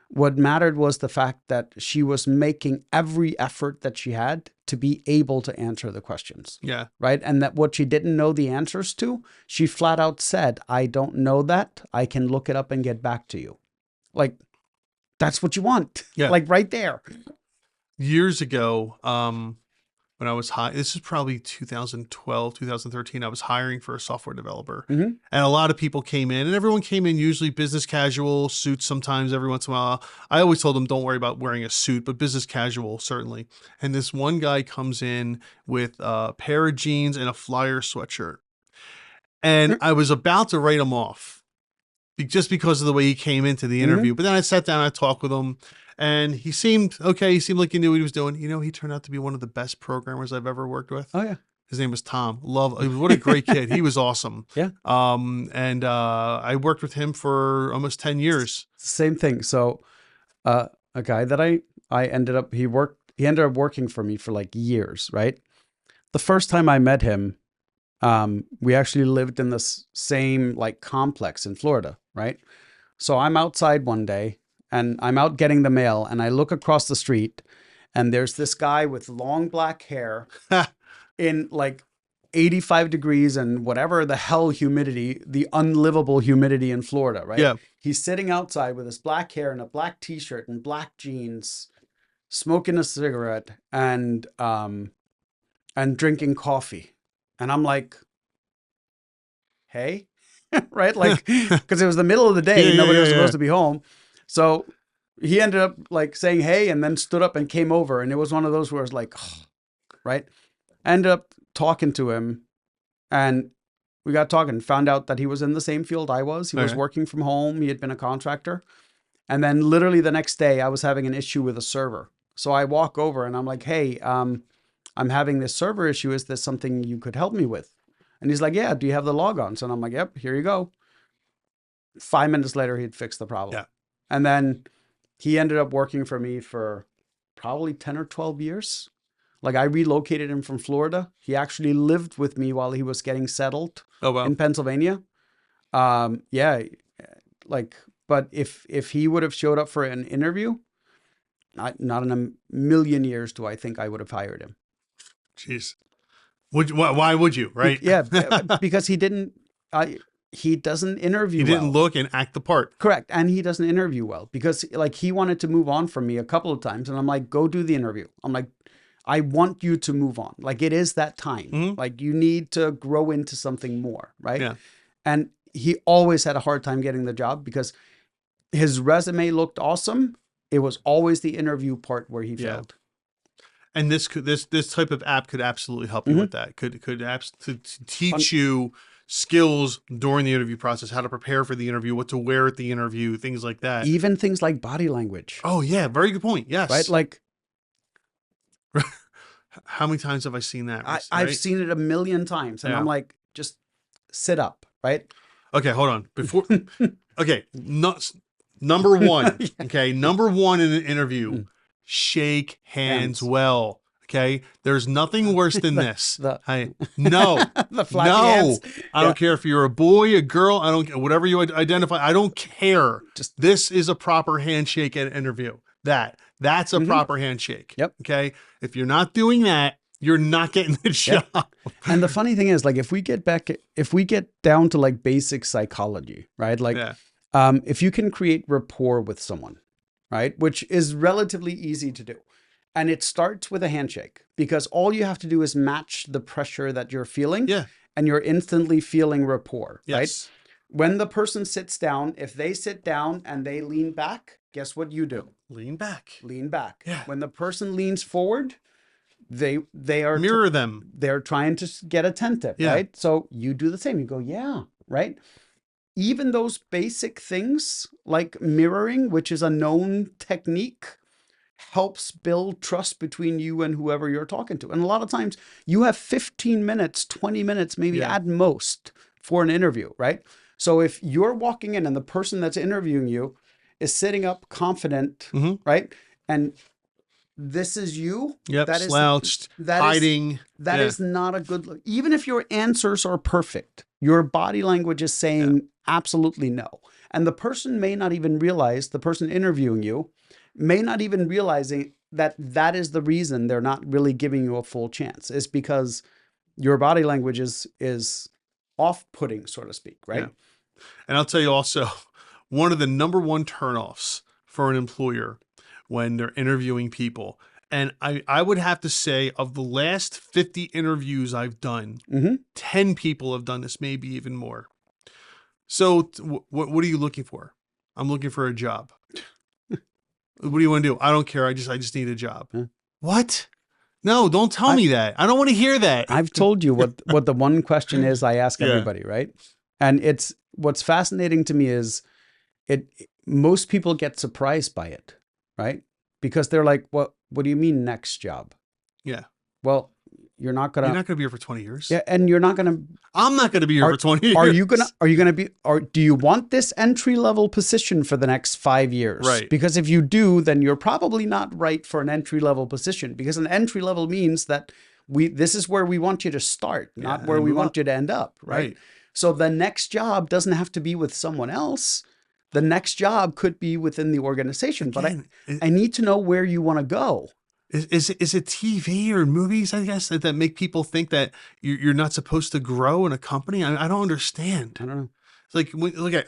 What mattered was the fact that she was making every effort that she had to be able to answer the questions. Yeah. Right. And that what she didn't know the answers to, she flat out said, I don't know that. I can look it up and get back to you. Like, that's what you want. Yeah. Like right there. Years ago, when I was this is probably 2012, 2013, I was hiring for a software developer. And a lot of people came in and everyone came in usually business casual, suits sometimes every once in a while. I always told them don't worry about wearing a suit, but business casual, certainly. And this one guy comes in with a pair of jeans and a Flyer sweatshirt. And I was about to write him off just because of the way he came into the interview. But then I sat down, I talked with him. And he seemed okay. He seemed like he knew what he was doing. You know, he turned out to be one of the best programmers I've ever worked with. Oh, yeah. His name was Tom. What a great kid. He was awesome. Yeah. And I worked with him for almost 10 years. Same thing. So a guy that I ended up, he ended up working for me for like years, right? The first time I met him, we actually lived in this same like complex in Florida, right? So I'm outside one day, and I'm out getting the mail and I look across the street And there's this guy with long black hair in like 85 degrees and whatever the hell humidity, the unlivable humidity in Florida, right? Yeah. He's sitting outside with his black hair and a black t-shirt and black jeans, smoking a cigarette and drinking coffee. And I'm like, hey, right? Like, because it was the middle of the day, nobody was supposed to be home. So he ended up like saying, hey, and then stood up and came over. And it was one of those where it's like, oh, right? Ended up talking to him and we got talking, found out that he was in the same field I was. He was working from home. He had been a contractor. And then literally the next day I was having an issue with a server. So I walk over and I'm like, hey, I'm having this server issue. Is this something you could help me with? And he's like, yeah, do you have the logons? And I'm like, yep, here you go. 5 minutes later, he'd fixed the problem. Yeah. And then he ended up working for me for probably 10 or 12 years. Like I relocated him from Florida. He actually lived with me while he was getting settled in Pennsylvania. Yeah, like, but if he would have showed up for an interview, not in a million years do I think I would have hired him. Jeez. Why would you, right? Yeah, because he doesn't interview well. He didn't look and act the part. Correct. And he doesn't interview well because like he wanted to move on from me a couple of times. And I'm like, go do the interview. I'm like, I want you to move on. Like it is that time. Mm-hmm. Like you need to grow into something more. Right. Yeah. And he always had a hard time getting the job because his resume looked awesome. It was always the interview part where he failed. And this type of app could absolutely help you with that. Could to teach you skills during the interview process, how to prepare for the interview, what to wear at the interview, things like that. Even things like body language. Oh yeah, very good point. Yes. Right? Like how many times have I seen that? I've seen it a million times and I'm like, just sit up, right? Okay, hold on. Before okay, number one. Okay, number one in an interview. Shake hands well. Okay. There's nothing worse than this. The flappy hands. I don't care if you're a boy, a girl, I don't care, whatever you identify. I don't care. Just this is a proper handshake at an interview. That's a proper handshake. Yep. Okay. If you're not doing that, you're not getting the job. And the funny thing is, like, if we get down to like basic psychology, right? Like, if you can create rapport with someone, right? Which is relatively easy to do. And it starts with a handshake because all you have to do is match the pressure that you're feeling. Yeah. And you're instantly feeling rapport, Yes. right? When the person sits down, if they sit down and they lean back, guess what you do? Lean back. Lean back. Yeah. When the person leans forward, they are mirror them. They're trying to get attentive, right? So you do the same. You go, yeah, right? Even those basic things like mirroring, which is a known technique, helps build trust between you and whoever you're talking to. And a lot of times you have 15 minutes, 20 minutes, maybe at most for an interview, right? So if you're walking in and the person that's interviewing you is sitting up confident, right? And this is you. Yep, slouched, hiding. That is not a good look. Even if your answers are perfect, your body language is saying absolutely no. And the person may not even realize, the person interviewing you may not even realizing that that is the reason they're not really giving you a full chance. It's because your body language is off-putting, so to speak, right? Yeah. And I'll tell you also, one of the number one turnoffs for an employer when they're interviewing people, and I would have to say of the last 50 interviews I've done, 10 people have done this, maybe even more. So what are you looking for? I'm looking for a job. What do you want to do? I don't care. I just need a job. What? No, don't tell me that. I don't want to hear that. I've told you what the one question is I ask everybody, right? And it's what's fascinating to me is most people get surprised by it, right? Because they're like, what do you mean next job? Yeah. Well, you're not going to be here for 20 years. Yeah. And you're not going to, I'm not going to be here for 20 years. Are you going to be, or do you want this entry level position for the next 5 years? Right. Because if you do, then you're probably not right for an entry level position, because an entry level means that this is where we want you to start, not where we want you to end up. Right. So the next job doesn't have to be with someone else. The next job could be within the organization, but I need to know where you want to go. Is it TV or movies, I guess, that make people think that you're not supposed to grow in a company? I don't understand. I don't know. It's like,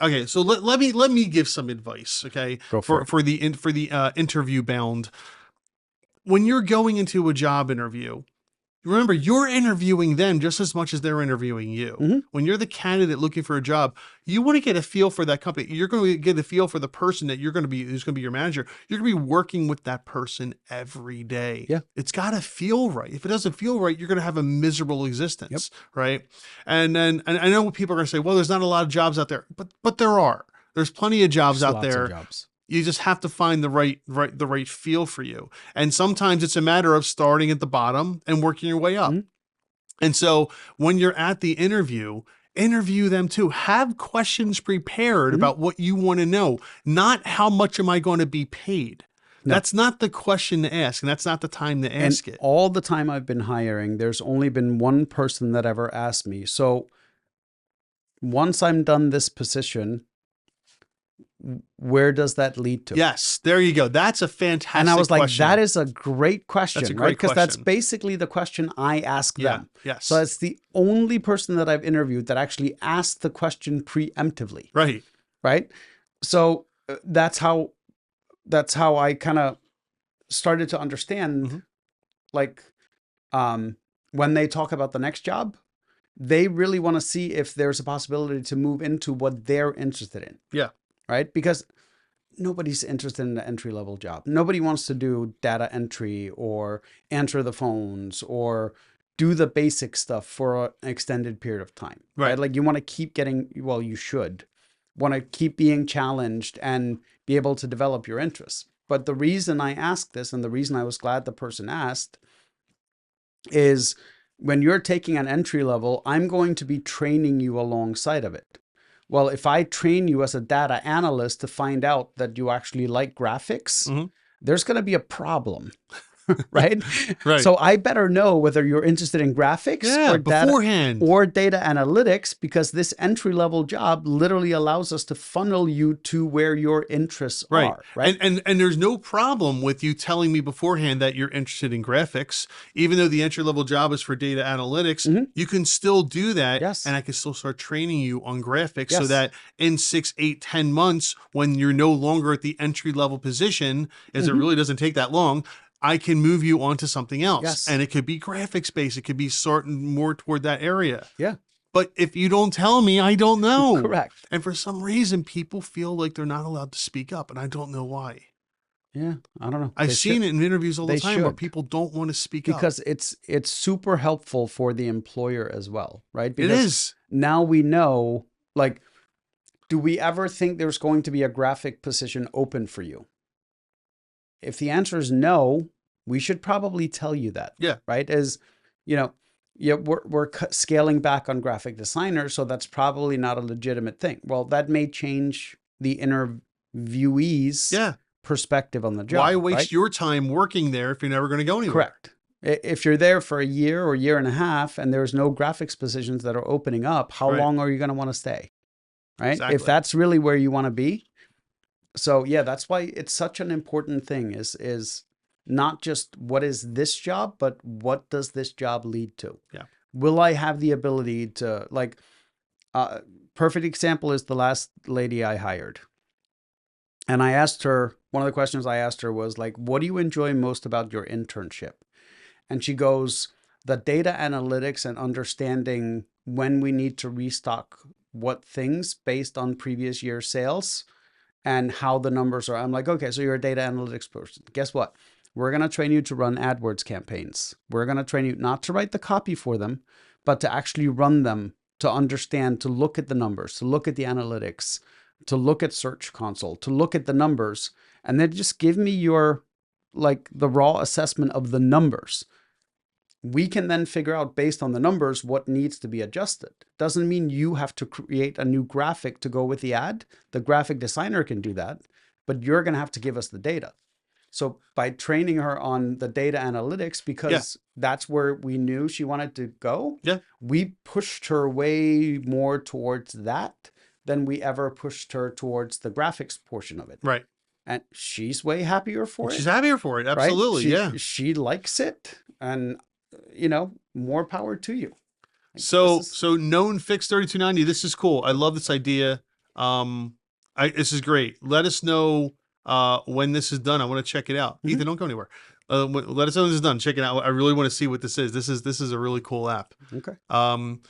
okay, so let me give some advice, okay, Go for it. for the interview bound. When you're going into a job interview, remember, you're interviewing them just as much as they're interviewing you. Mhm. When you're the candidate looking for a job, you want to get a feel for that company. You're going to get a feel for the person that who's going to be your manager. You're going to be working with that person every day. Yeah. It's got to feel right. If it doesn't feel right, you're going to have a miserable existence, right? And I know people are going to say, well, there's not a lot of jobs out there, but there are. There's plenty of jobs There's out lots there. of jobs. You just have to find the right feel for you. And sometimes it's a matter of starting at the bottom and working your way up. Mhm. And so when you're at the interview them too. Have questions prepared about what you want to know, not how much am I going to be paid. No. That's not the question to ask, and that's not the time to ask it. All the time I've been hiring, there's only been one person that ever asked me. So once I'm done this position, where does that lead to? Yes, there you go. That's a fantastic question. And I was like, that is a great question, That's a right? great Because that's question. basically the question I ask them. Yes. So it's the only person that I've interviewed that actually asked the question preemptively, Right. right? So that's how I kind of started to understand, like, when they talk about the next job, they really want to see if there's a possibility to move into what they're interested in. Yeah. Right? Because nobody's interested in an entry-level job. Nobody wants to do data entry or answer the phones or do the basic stuff for an extended period of time. Right. Like you want to keep you should want to keep being challenged and be able to develop your interests. But the reason I asked this, and the reason I was glad the person asked, is when you're taking an entry level, I'm going to be training you alongside of it. Well, if I train you as a data analyst to find out that you actually like graphics, there's going to be a problem, right? Right. So I better know whether you're interested in graphics or beforehand. data analytics, because this entry-level job literally allows us to funnel you to where your interests are, right? And there's no problem with you telling me beforehand that you're interested in graphics, even though the entry-level job is for data analytics. You can still do that. Yes. And I can still start training you on graphics so Yes. that in 6, 8, 10 months, when you're no longer at the entry-level position, as it really doesn't take that long, I can move you onto something else. Yes. And it could be graphics based. It could be sorting more toward that area. Yeah. But if you don't tell me, I don't know. Correct. And for some reason, people feel like they're not allowed to speak up. And I don't know why. Yeah, I don't know. I've seen it in interviews all the They time where should. people don't want to speak up. Because it's super helpful for the employer as well, right? It Because is. now we know, like, do we ever think there's going to be a graphic position open for you? If the answer is no, we should probably tell you that. Yeah. Right? We're scaling back on graphic designers, so that's probably not a legitimate thing. Well, that may change the interviewee's perspective on the job. Why waste right? your time working there if you're never going to go anywhere? Correct. If you're there for a year or year and a half and there's no graphics positions that are opening up, how long are you going to want to stay? Right? Exactly. If that's really where you want to be. So yeah, that's why it's such an important thing is not just what is this job, but what does this job lead to? Yeah. Will I have the ability to, like, perfect example is the last lady I hired. And I asked her, one of the questions I asked her was like, what do you enjoy most about your internship? And she goes, the data analytics and understanding when we need to restock what things based on previous year sales and how the numbers are. I'm like, okay, so you're a data analytics person. Guess what? We're going to train you to run AdWords campaigns. We're going to train you not to write the copy for them, but to actually run them, to understand, to look at the numbers, to look at the analytics, to look at Search Console, to look at the numbers, and then just give me your, like, the raw assessment of the numbers. We can then figure out based on the numbers what needs to be adjusted. Doesn't mean you have to create a new graphic to go with the ad. The graphic designer can do that, but you're going to have to give us the data. So by training her on the data analytics, because that's where we knew she wanted to go, we pushed her way more towards that than we ever pushed her towards the graphics portion of it. Right. and she's way happier for She's it. happier for it. Right? Absolutely. Yeah. She likes it, and more power to you. Like, So, this is- so known fix 3290. This is cool. I love this idea. This is great. Let us know when this is done. I want to check it out. Ethan, don't go anywhere. Let us know when this is done. Check it out. I really want to see what this is. This is a really cool app. okay.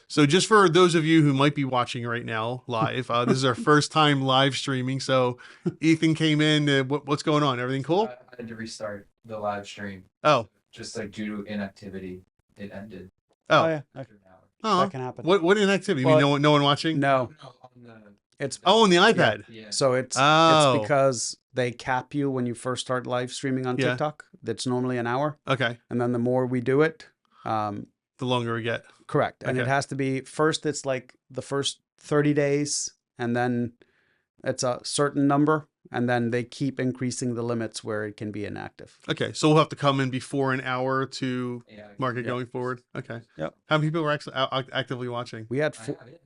So just for those of you who might be watching right now live, this is our first time live streaming. So Ethan came in. What's going on? Everything cool? I had to restart the live stream. Oh, Just like due to inactivity, it ended oh, Yeah, after an hour. oh. that can happen. What inactivity? You Well, mean no one watching? No, On the, it's Oh, on the iPad. yeah. so it's Oh. because they cap you when you first start live streaming on Yeah. TikTok. That's normally an hour, Okay. and then the more we do it, The longer we get. correct, and it Okay. has to be first. It's like the first 30 days, and then it's a certain number, and then they keep increasing the limits where it can be inactive. Okay. So we'll have to come in before an hour to Yeah, mark it Yeah. going forward. Okay. Yep. How many people are actually actively watching? We had I four, have it.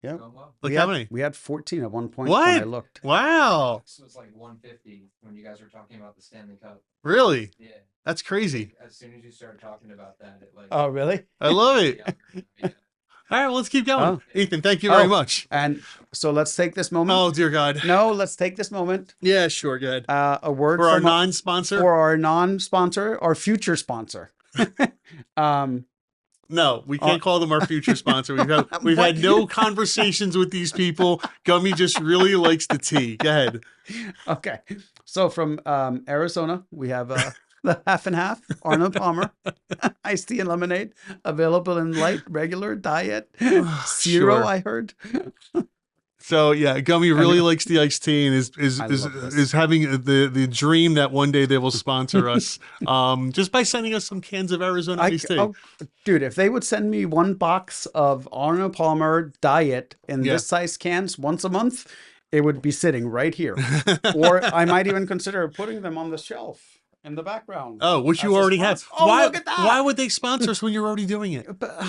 Yeah. Going well. Like we how had, many? We had 14 at one point when I What? looked. Wow. This was like 150 when you guys were talking about the Stanley Cup. Really? Yeah. That's crazy. As soon as you started talking about that, it like. Oh, really? I love it. Yeah. All right. Well, let's keep going. Oh. Ethan, thank you very Oh. much. And so let's take this moment. Oh, dear God. No, let's take this moment. Yeah, sure. Good. A word For our from non-sponsor? for our non-sponsor or future sponsor. No, we can't call them our future sponsor. We've What? had no conversations with these people. Gummy just really likes the tea. Go ahead. Okay. So from Arizona, we have the half and half Arnold Palmer iced tea and lemonade available in light, regular, diet, zero. Sure. I heard. So yeah, Gummy really likes the iced tea and I love this. is having the dream that one day they will sponsor us. Just by sending us some cans of Arizona iced tea. Dude, if they would send me one box of Arnold Palmer diet in Yeah. this size cans once a month, it would be sitting right here. Or I might even consider putting them on the shelf in the background. Oh, which as you a already have. sponsor. Oh, why, look at that. Why would they sponsor us when you're already doing it? But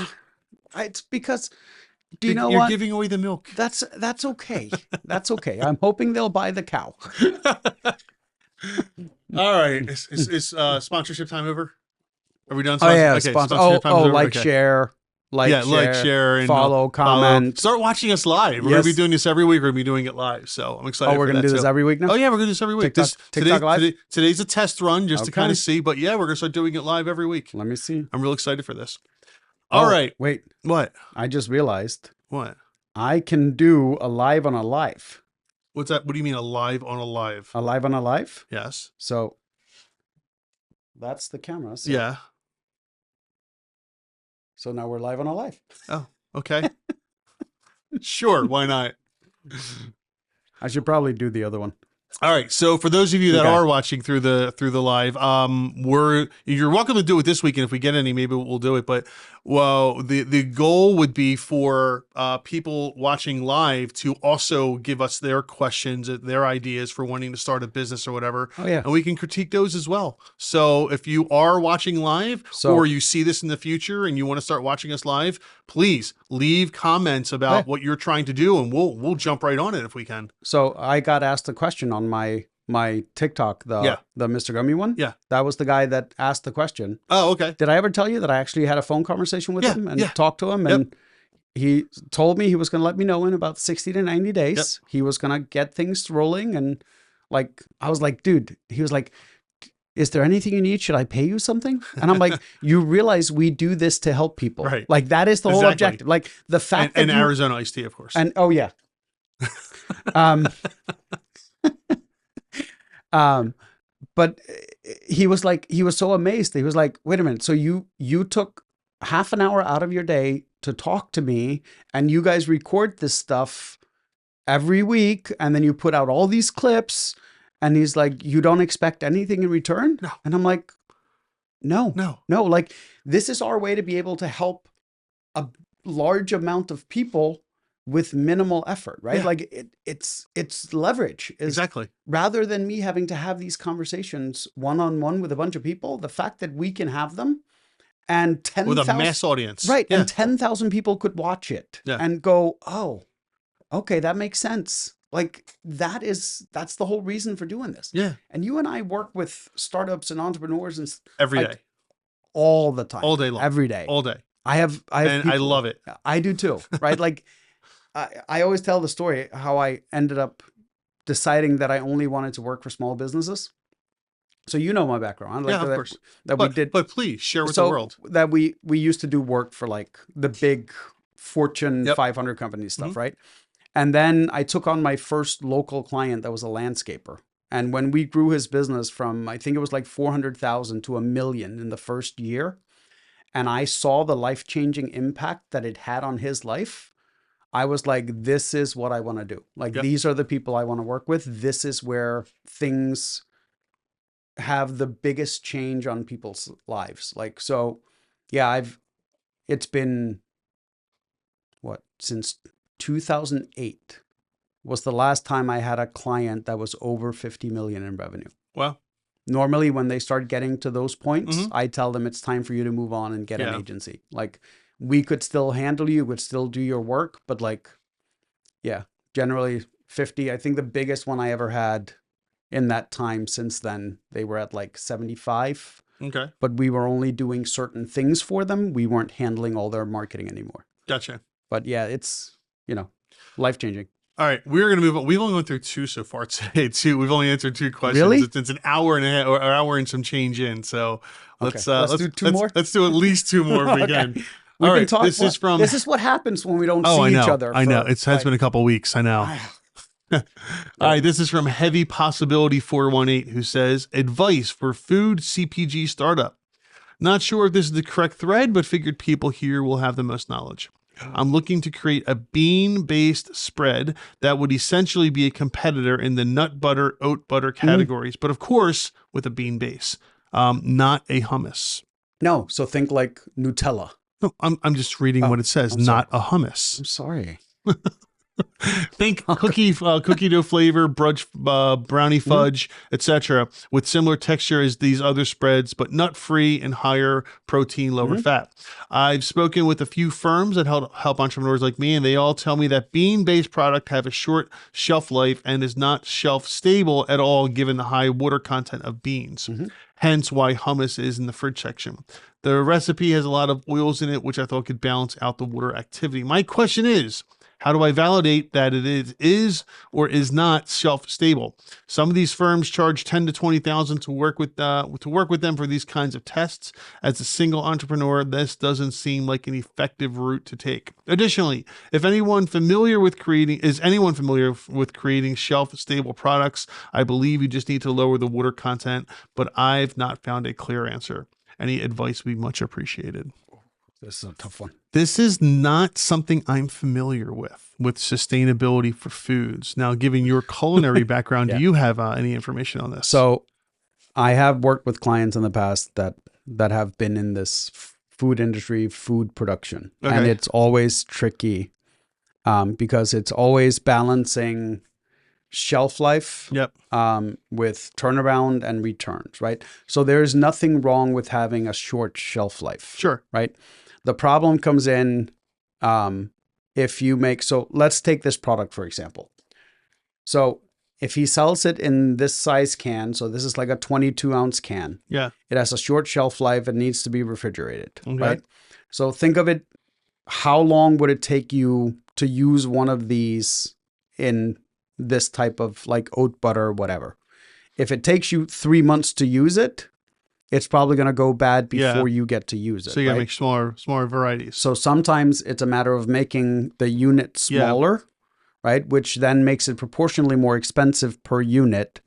it's because, do you know You're what? giving away the milk. That's okay. That's okay. I'm hoping they'll buy the cow. All right. Is sponsorship time over? Are we done? Oh yeah, Okay, sponsor. sponsorship time is over? Like, Okay. share, like, share, and follow, comment. Start watching us live. We're gonna be Yes. doing this every week. We're gonna be doing it live. So I'm excited. Oh, we're for gonna that do this too. every week now. Oh yeah, we're gonna do this every week. TikTok live? Today's a test run just to Okay. kind of see. But yeah, we're gonna start doing it live every week. Let me see. I'm real excited for this. All right. Wait. What? I just realized What? I can do a live on a live. What's that? What do you mean a live on a live? A live on a live. Yes. So that's the camera. So, Yeah. So now we're live on a live. Oh, okay. Sure. Why not? I should probably do the other one. All right. So for those of you that Okay. are watching through the live, you're welcome to do it this week, and if we get any, maybe we'll do it. But the goal would be for people watching live to also give us their questions, their ideas for wanting to start a business or whatever, Oh yeah. and we can critique those as well. So if you are watching live, So- or you see this in the future and you want to start watching us live, please leave comments about Yeah. what you're trying to do, and we'll jump right on it if we can. So I got asked a question on my TikTok, the Mr. Gummy one. Yeah. That was the guy that asked the question. Oh, okay. Did I ever tell you that I actually had a phone conversation with Yeah, him and yeah. talked to him? Yep. And he told me he was going to let me know in about 60 to 90 days. He was going to get things rolling. And like, I was like, dude, he was like, is there anything you need? Should I pay you something? And I'm like, you realize we do this to help people. Right. Like that is the whole Exactly. objective. Like the fact And that you, Arizona iced tea, of course. and oh yeah. But he was so amazed. He was like, wait a minute. So you took half an hour out of your day to talk to me, and you guys record this stuff every week, and then you put out all these clips, and he's like, you don't expect anything in return? No. And I'm like, no, no. like this is our way to be able to help a large amount of people with minimal effort, right? Yeah. Like it's leverage. Exactly. Rather than me having to have these conversations one-on-one with a bunch of people, the fact that we can have them and With a 10,000 mass audience. right, Yeah. and 10,000 people could watch it Yeah. and go, oh, okay, that makes sense. Like that's the whole reason for doing this. Yeah. And you and I work with startups and entrepreneurs and Every like, day, all the time, all day long, every day. all day. I have And I people, love it. I do too, right? Like I always tell the story how I ended up deciding that I only wanted to work for small businesses. So you know my background, like Yeah, of course. that we did. But please share with the world. That we used to do work for like the big Fortune Yep. 500 companies stuff, right? And then I took on my first local client that was a landscaper. And when we grew his business from, I think it was like 400,000 to $1 million in the first year, and I saw the life-changing impact that it had on his life, I was like, this is what I want to do. Like, Yep. these are the people I want to work with. This is where things have the biggest change on people's lives. Like, so yeah, it's been since 2008 was the last time I had a client that was over 50 million in revenue. Well, normally when they start getting to those points, Mhm. I tell them it's time for you to move on and get an Yeah. agency. Like, we could still handle you, would still do your work, but like, yeah, generally 50. I think the biggest one I ever had in that time since then, they were at like 75, okay. but we were only doing certain things for them. We weren't handling all their marketing anymore. Gotcha. But yeah, it's, life-changing. All right, we're going to move on. We've only gone through two so far today. We've only answered two questions. Really? It's an hour and a half, or an hour and some change in. So let's do two more? Let's do at least two more if we Okay. can. We've All been right, talking. this is from. This is what happens when we don't Oh, see I know. each other. I know. for, It has like, been a couple weeks. I know. All right, this is from Heavy Possibility 418, who says, advice for food CPG startup. Not sure if this is the correct thread, but figured people here will have the most knowledge. I'm looking to create a bean-based spread that would essentially be a competitor in the nut butter, oat butter categories, but of course with a bean base, not a hummus. No, so think like Nutella. No, I'm just reading what it says, I'm not a hummus. I'm sorry. Think cookie dough flavor, brownie fudge, etc., with similar texture as these other spreads, but nut free and higher protein, lower fat. I've spoken with a few firms that help entrepreneurs like me, and they all tell me that bean-based product have a short shelf life and is not shelf stable at all, given the high water content of beans. Hence why hummus is in the fridge section. The recipe has a lot of oils in it, which I thought could balance out the water activity. My question is, how do I validate that it is or is not shelf stable? Some of these firms charge $10,000 to $20,000 to work with them for these kinds of tests. As a single entrepreneur, this doesn't seem like an effective route to take. Additionally, is anyone familiar with creating shelf stable products? I believe you just need to lower the water content, but I've not found a clear answer. Any advice would be much appreciated. This is a tough one. This is not something I'm familiar with sustainability for foods. Now, given your culinary background, Yeah. do you have any information on this? So I have worked with clients in the past that have been in this food industry, food production. Okay. And it's always tricky because it's always balancing shelf life Yep. with turnaround and returns, right? So there's nothing wrong with having a short shelf life. Sure. Right? The problem comes in if you make, so let's take this product, for example. So if he sells it in this size can, so this is like a 22-ounce can. Yeah. It has a short shelf life. It needs to be refrigerated, Okay. right? So think of it, how long would it take you to use one of these in this type of like oat butter or whatever? If it takes you 3 months to use it, it's probably going to go bad before you get to use it. So you gotta right? make smaller varieties. So sometimes it's a matter of making the unit smaller, right? Which then makes it proportionally more expensive per unit.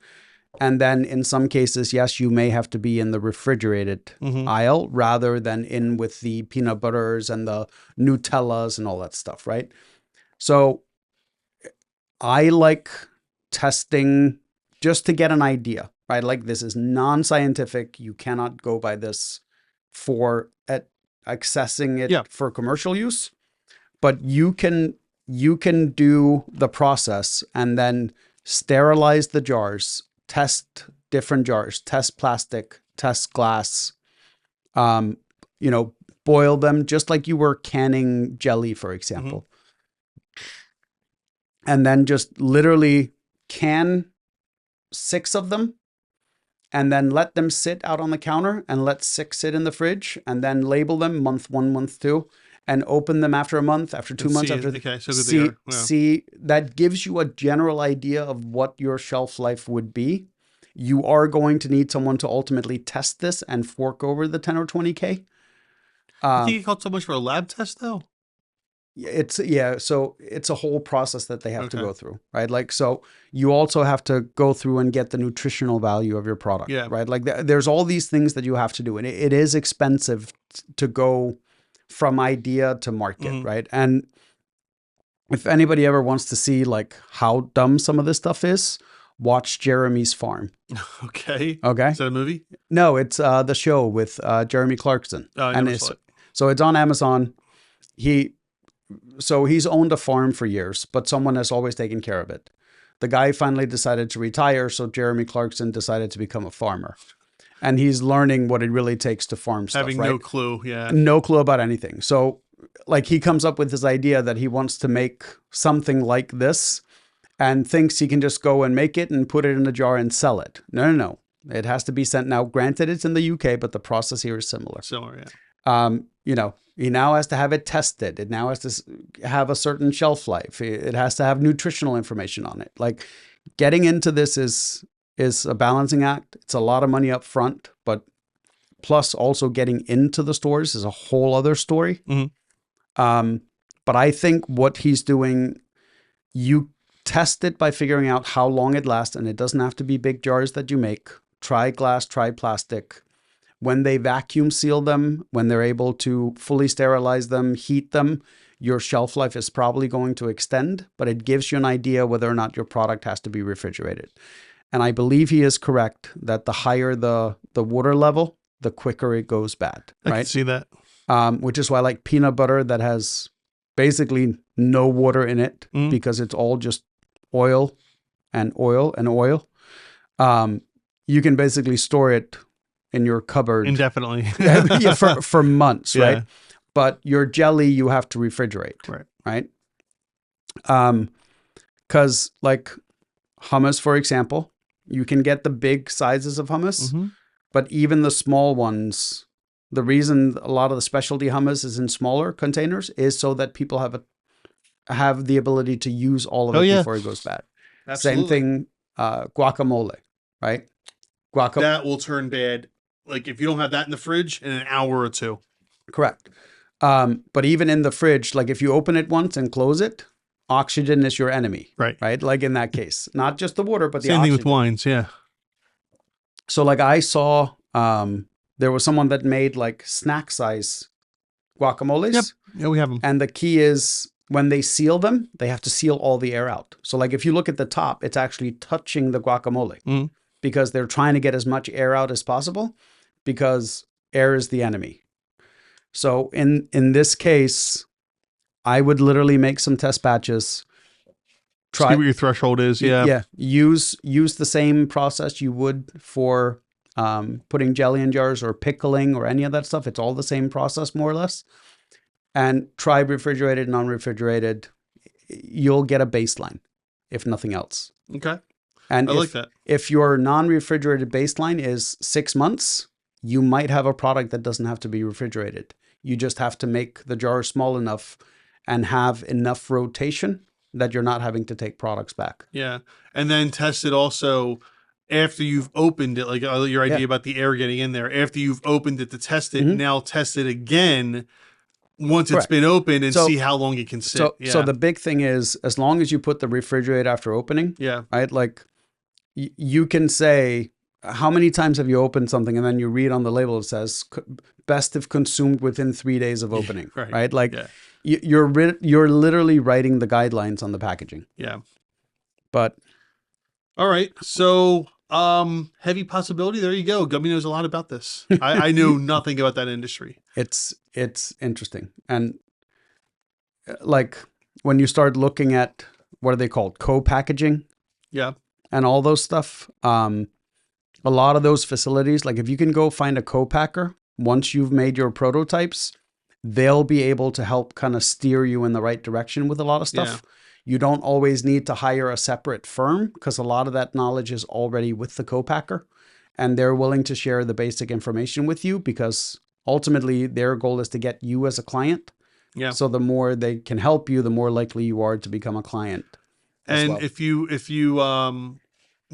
And then in some cases, yes, you may have to be in the refrigerated aisle rather than in with the peanut butters and the Nutellas and all that stuff, right? So I like testing just to get an idea, right? Like, this is non-scientific. You cannot go by this for accessing it for commercial use, but you can do the process and then sterilize the jars, test different jars, test plastic, test glass, boil them just like you were canning jelly, for example. and then just literally can 6 of them and then let them sit out on the counter and let 6 sit in the fridge and then label them month 1, month 2 and open them after a month, after 2 months, after okay, so good they are. Wow. see that gives you a general idea of what your shelf life would be. You are going to need someone to ultimately test this and fork over the 10 or 20K. I think it costs so much for a lab test though. So it's a whole process that they have to go through, right? Like, so you also have to go through and get the nutritional value of your product, right? Like there's all these things that you have to do, and it is expensive to go from idea to market, right? And if anybody ever wants to see like how dumb some of this stuff is, watch Jeremy's Farm. Okay. Is that a movie? No, it's the show with Jeremy Clarkson. Oh, I never saw it. So it's on Amazon. He's owned a farm for years, but someone has always taken care of it. The guy finally decided to retire, so Jeremy Clarkson decided to become a farmer. And he's learning what it really takes to farm stuff, Having right? no clue, No clue about anything. So, like, he comes up with this idea that he wants to make something like this and thinks he can just go and make it and put it in a jar and sell it. No. It has to be sent. Now, granted, it's in the UK, but the process here is similar. He now has to have it tested. It now has to have a certain shelf life. It has to have nutritional information on it. Like, getting into this is a balancing act. It's a lot of money up front, but plus also getting into the stores is a whole other story. But I think what he's doing, you test it by figuring out how long it lasts, and it doesn't have to be big jars that you make. Try glass, try plastic. When they vacuum seal them, when they're able to fully sterilize them, heat them, your shelf life is probably going to extend, but it gives you an idea whether or not your product has to be refrigerated. And I believe he is correct that the higher the water level, the quicker it goes bad. Right? I can see that. Which is why I like peanut butter that has basically no water in it because it's all just oil and oil and oil. You can basically store it in your cupboard indefinitely for months, right? But your jelly you have to refrigerate, right? Because like hummus, for example, you can get the big sizes of hummus, but even the small ones, the reason a lot of the specialty hummus is in smaller containers is so that people have the ability to use all of it before it goes bad. Absolutely. Same thing, guacamole, right? That will turn bad. Like if you don't have that in the fridge in an hour or 2. Correct. But even in the fridge, like if you open it once and close it, oxygen is your enemy. Right. Like in that case, not just the water, but the oxygen. Same thing with wines. Yeah. So like I saw, there was someone that made like snack size guacamoles. Yep. Yeah, we have them. And the key is when they seal them, they have to seal all the air out. So like if you look at the top, it's actually touching the guacamole because they're trying to get as much air out as possible because air is the enemy. So in this case, I would literally make some test batches. See what your threshold is. Yeah. Use the same process you would for putting jelly in jars or pickling or any of that stuff. It's all the same process, more or less. And try refrigerated, non-refrigerated. You'll get a baseline, if nothing else. Okay. And I like that. If your non-refrigerated baseline is 6 months, you might have a product that doesn't have to be refrigerated. You just have to make the jar small enough and have enough rotation that you're not having to take products back. Yeah. And then test it also after you've opened it, like your idea about the air getting in there. After you've opened it to test it, now test it again once it's been opened and see how long it can sit. So the big thing is, as long as you put the refrigerator after opening, right? Like you can say, how many times have you opened something and then you read on the label, it says best if consumed within 3 days of opening, right? Like you're literally writing the guidelines on the packaging. Yeah. But. All right. So heavy possibility. There you go. Gummy knows a lot about this. I know nothing about that industry. It's interesting. And like when you start looking at, what are they called? Co-packaging. Yeah. And all those stuff. A lot of those facilities, like if you can go find a co-packer, once you've made your prototypes, they'll be able to help kind of steer you in the right direction with a lot of stuff. You don't always need to hire a separate firm because a lot of that knowledge is already with the co-packer, and they're willing to share the basic information with you because ultimately their goal is to get you as a client. Yeah. So the more they can help you, the more likely you are to become a client. And if you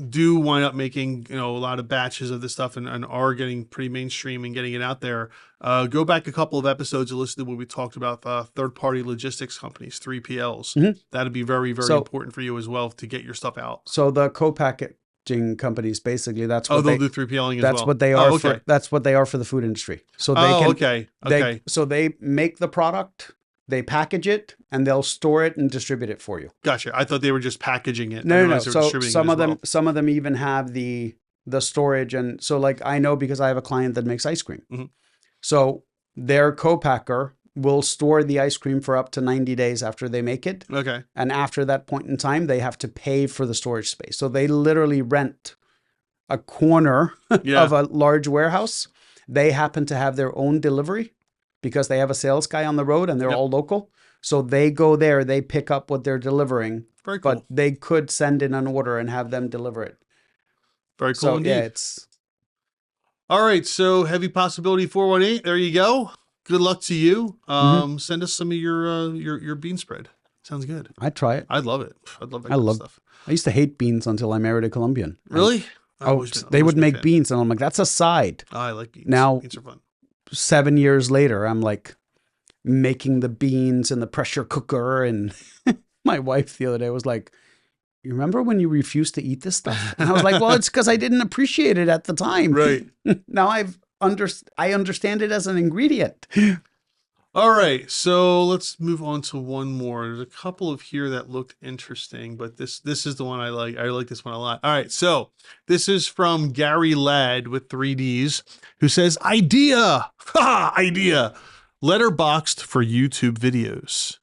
do wind up making, a lot of batches of this stuff and are getting pretty mainstream and getting it out there, go back a couple of episodes and listen to what we talked about third-party logistics companies, 3PLs. Mhm. That'd be very, very important for you as well to get your stuff out. So the co-packaging companies, basically, that's what they'll do 3PLing as well. That's what they are. Okay. That's what they are for the food industry. So they can. Okay. So they make the product, they package it, and they'll store it and distribute it for you. Gotcha. I thought they were just packaging it. No. So some of them even have the storage, and so like I know because I have a client that makes ice cream. Mhm. So their co-packer will store the ice cream for up to 90 days after they make it. Okay. And after that point in time, they have to pay for the storage space. So they literally rent a corner of a large warehouse. They happen to have their own delivery because they have a sales guy on the road and they're all local. So they go there, they pick up what they're delivering. Very cool. But they could send in an order and have them deliver it. Very cool So indeed. yeah, it's... All right. So Heavy Possibility 418. There you go. Good luck to you. Send us some of your bean spread. Sounds good. I'd try it. I'd love it. I'd love that I kind love of stuff. I used to hate beans until I married a Colombian. Really? They would make beans and I'm like, that's a side. Oh, I like beans. Now- beans are fun. 7 years later, I'm like making the beans in the pressure cooker. And my wife the other day was like, you remember when you refused to eat this stuff? And I was like, well, it's because I didn't appreciate it at the time. Right. Now I understand it as an ingredient. All right, so let's move on to one more. There's a couple of here that looked interesting, but this is the one I like. I like this one a lot. All right, so this is from Gary Ladd with 3Ds, who says, idea, idea, letterboxed for YouTube videos.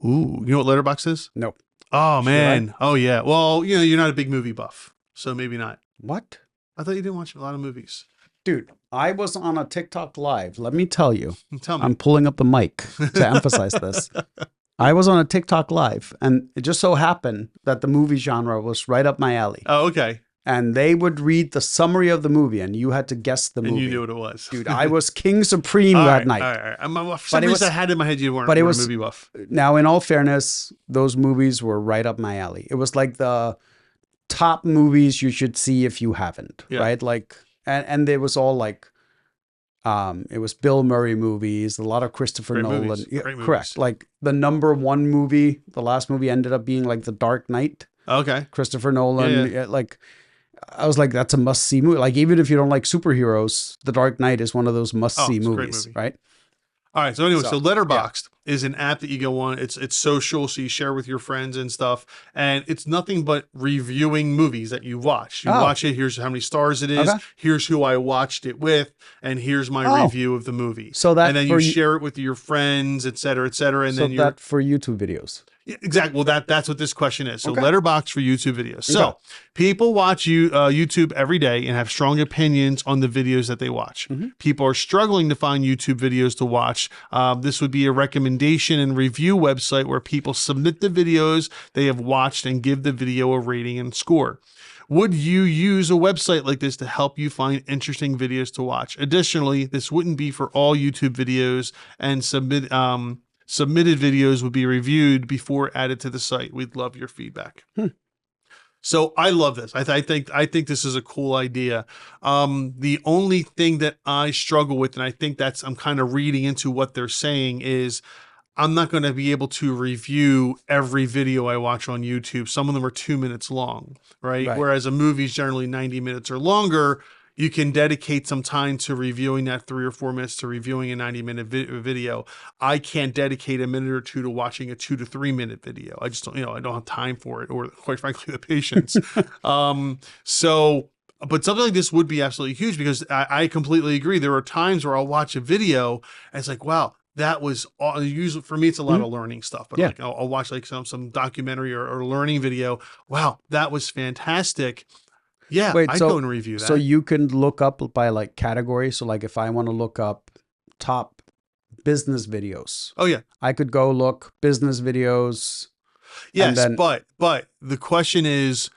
Ooh, you know what letterbox is? No. Oh, man. Oh, yeah. Well, you're not a big movie buff, so maybe not. What? I thought you didn't watch a lot of movies. Dude, I was on a TikTok live. Let me tell you. Tell me. I'm pulling up the mic to emphasize this. I was on a TikTok live, and it just so happened that the movie genre was right up my alley. Oh, okay. And they would read the summary of the movie, and you had to guess the movie. And you knew what it was. Dude, I was king supreme that night. All right. For some reason I had in my head you weren't a movie buff. Now, in all fairness, those movies were right up my alley. It was like the top movies you should see if you haven't, right? Like, and it was all like, it was Bill Murray movies, a lot of Christopher Nolan. Movies. Yeah, Great movies. correct. Like the number one movie, the last movie ended up being like The Dark Knight. Okay. Christopher Nolan. Yeah, like, I was like, that's a must see movie. Like, even if you don't like superheroes, The Dark Knight is one of those must see it's a great movies, movie. right? All right. So anyway, so Letterboxd is an app that you go on. It's social, so you share with your friends and stuff. And it's nothing but reviewing movies that you watch. You watch it. Here's how many stars it is. Okay. Here's who I watched it with, and here's my review of the movie. So that and then for you share it with your friends, et cetera, et cetera. And So then you're that for YouTube videos. Yeah, exactly. Well, that's what this question is. So Okay. Letterboxd for YouTube videos. So people watch YouTube every day and have strong opinions on the videos that they watch. People are struggling to find YouTube videos to watch. This would be a recommendation and review website where people submit the videos they have watched and give the video a rating and score. Would you use a website like this to help you find interesting videos to watch? Additionally, this wouldn't be for all YouTube videos, and submitted videos would be reviewed before added to the site. We'd love your feedback. So I love this. I think this is a cool idea. The only thing that I struggle with, and I think I'm kind of reading into what they're saying, is I'm not going to be able to review every video I watch on YouTube. Some of them are 2 minutes long, right? Whereas a movie is generally 90 minutes or longer. You can dedicate some time to reviewing that 3 or 4 minutes to reviewing a 90-minute video. I can't dedicate a minute or two to watching a 2 to 3 minute video. I just don't, I don't have time for it, or quite frankly, the patience. But something like this would be absolutely huge, because I completely agree. There are times where I'll watch a video and it's like, wow, that was usually for me. It's a lot of learning stuff, but like I'll watch like some documentary or learning video. Wow, that was fantastic. Yeah, I'd go and review that. So you can look up by like category. So like if I want to look up top business videos. Oh yeah. I could go look business videos Yes, then- but the question is,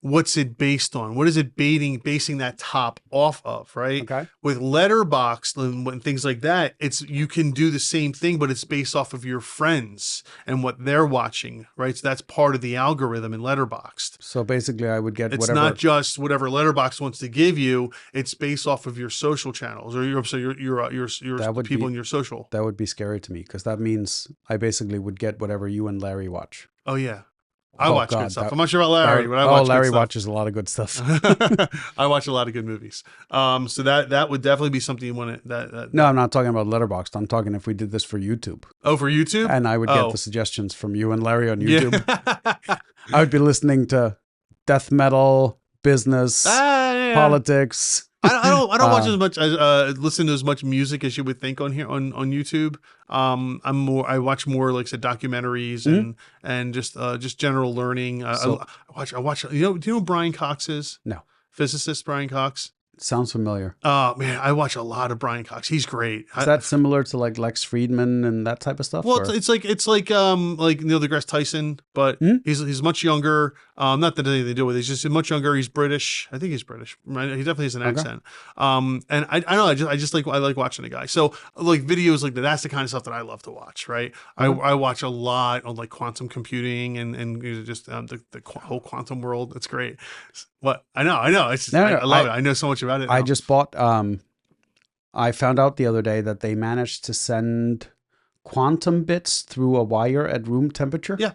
what's it based on? What is it basing that top off of, right? Okay. With Letterboxd and things like that, you can do the same thing, but it's based off of your friends and what they're watching, right? So that's part of the algorithm in Letterboxd. So basically, I would get It's whatever. not just whatever Letterboxd wants to give you. It's based off of your social channels or your That would people be- in your social. That would be scary to me because that means I basically would get whatever you and Larry watch. Oh yeah, I Oh, watch God, good stuff. that- I'm not sure about Larry, but I watch. Larry good stuff. watches a lot of good stuff. I watch a lot of good movies. So that would definitely be something you want to. That No, I'm not talking about Letterboxd. I'm talking if we did this for YouTube, Oh, for YouTube. and I would get Oh. the suggestions from you and Larry on YouTube. Yeah. I would be listening to death metal, business, Yeah. politics. I don't watch as much listen to as much music as you would think on here on YouTube. I watch more like I said documentaries and just general learning. So- I watch do you know who Brian Cox is? No. Physicist Brian Cox. Sounds familiar. Oh man, I watch a lot of Brian Cox. He's great. Is that similar to like Lex Friedman and that type of stuff? Well, or- it's like Neil deGrasse Tyson, but he's much younger. Not that anything to do with it. He's just much younger. He's British. I think he's British. Right? He definitely has an accent. And I don't know. I like watching the guy. So like videos like that. That's the kind of stuff that I love to watch. Right. I watch a lot on like quantum computing and just the whole quantum world. It's great. What I know. It's just, No, I love it. I know so much about it. I now. just bought. I found out the other day that they managed to send quantum bits through a wire at room temperature. Yeah.